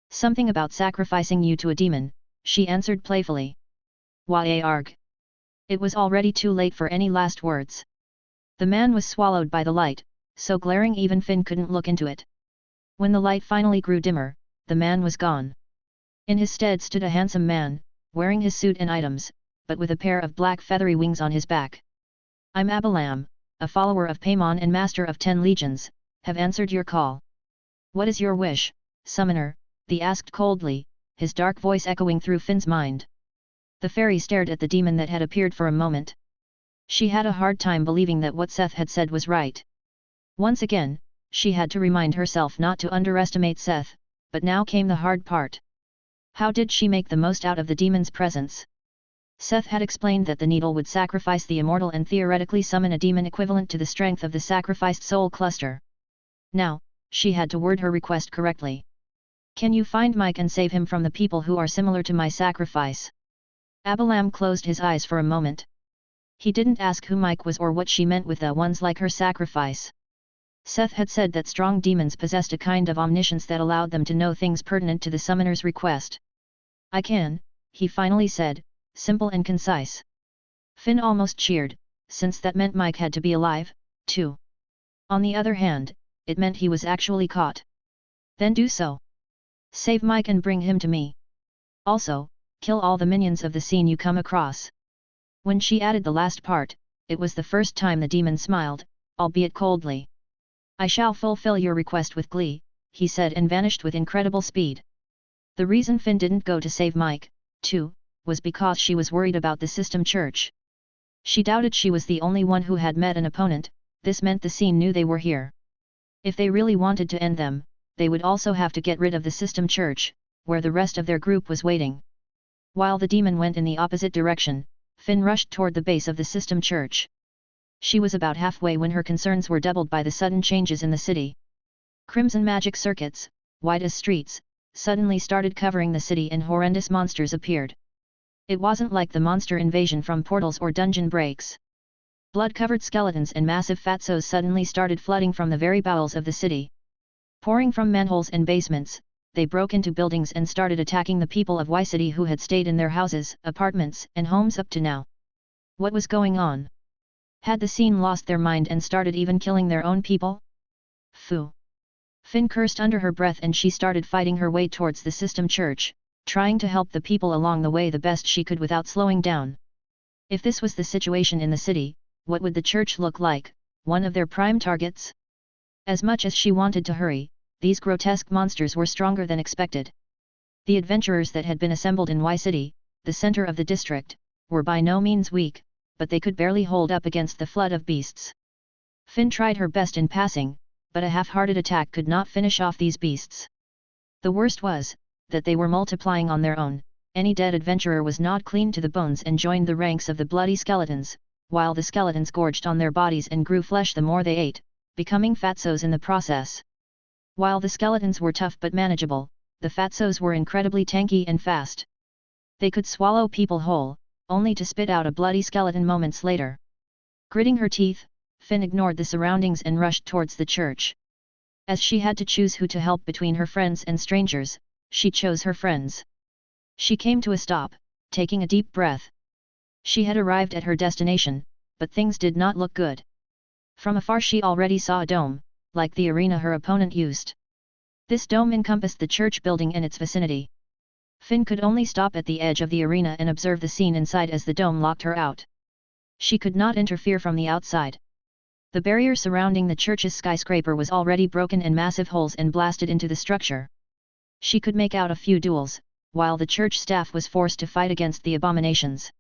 S1: Something about sacrificing you to a demon, she answered playfully. Yarg. It was already too late for any last words. The man was swallowed by the light, so glaring even Finn couldn't look into it. When the light finally grew dimmer, the man was gone. In his stead stood a handsome man, wearing his suit and items, but with a pair of black feathery wings on his back. I'm Abalam, a follower of Paimon and master of 10 legions, have answered your call. What is your wish, summoner? The asked coldly, his dark voice echoing through Finn's mind. The fairy stared at the demon that had appeared for a moment. She had a hard time believing that what Seth had said was right. Once again, she had to remind herself not to underestimate Seth, but now came the hard part. How did she make the most out of the demon's presence? Seth had explained that the needle would sacrifice the immortal and theoretically summon a demon equivalent to the strength of the sacrificed soul cluster. Now, she had to word her request correctly. Can you find Mike and save him from the people who are similar to my sacrifice? Abalam closed his eyes for a moment. He didn't ask who Mike was or what she meant with the ones like her sacrifice. Seth had said that strong demons possessed a kind of omniscience that allowed them to know things pertinent to the summoner's request. I can, he finally said, simple and concise. Finn almost cheered, since that meant Mike had to be alive, too. On the other hand, it meant he was actually caught. Then do so. Save Mike and bring him to me. Also, kill all the minions of the scene you come across. When she added the last part, it was the first time the demon smiled, albeit coldly. I shall fulfill your request with glee, he said and vanished with incredible speed. The reason Finn didn't go to save Mike, too, was because she was worried about the system church. She doubted she was the only one who had met an opponent. This meant the scene knew they were here. If they really wanted to end them, they would also have to get rid of the system church, where the rest of their group was waiting. While the demon went in the opposite direction, Finn rushed toward the base of the system church. She was about halfway when her concerns were doubled by the sudden changes in the city. Crimson magic circuits, wide as streets, suddenly started covering the city and horrendous monsters appeared. It wasn't like the monster invasion from portals or dungeon breaks. Blood-covered skeletons and massive fatsos suddenly started flooding from the very bowels of the city. Pouring from manholes and basements, they broke into buildings and started attacking the people of Y City who had stayed in their houses, apartments, and homes up to now. What was going on? Had the scene lost their mind and started even killing their own people? Phew! Finn cursed under her breath and she started fighting her way towards the system church, trying to help the people along the way the best she could without slowing down. If this was the situation in the city, what would the church look like, one of their prime targets? As much as she wanted to hurry, these grotesque monsters were stronger than expected. The adventurers that had been assembled in Y City, the center of the district, were by no means weak, but they could barely hold up against the flood of beasts. Finn tried her best in passing, but a half-hearted attack could not finish off these beasts. The worst was, that they were multiplying on their own. Any dead adventurer was gnawed clean to the bones and joined the ranks of the bloody skeletons, while the skeletons gorged on their bodies and grew flesh the more they ate, becoming fatsos in the process. While the skeletons were tough but manageable, the fatsos were incredibly tanky and fast. They could swallow people whole, only to spit out a bloody skeleton moments later. Gritting her teeth, Finn ignored the surroundings and rushed towards the church. As she had to choose who to help between her friends and strangers, she chose her friends. She came to a stop, taking a deep breath. She had arrived at her destination, but things did not look good. From afar she already saw a dome, like the arena her opponent used. This dome encompassed the church building and its vicinity. Finn could only stop at the edge of the arena and observe the scene inside as the dome locked her out. She could not interfere from the outside. The barrier surrounding the church's skyscraper was already broken and massive holes and blasted into the structure. She could make out a few duels, while the church staff was forced to fight against the abominations.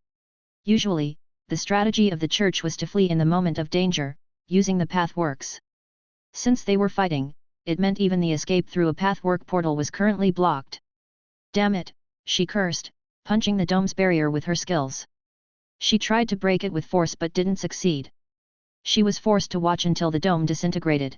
S1: Usually, the strategy of the church was to flee in the moment of danger, using the pathworks. Since they were fighting, it meant even the escape through a pathwork portal was currently blocked. Damn it, she cursed, punching the dome's barrier with her skills. She tried to break it with force but didn't succeed. She was forced to watch until the dome disintegrated.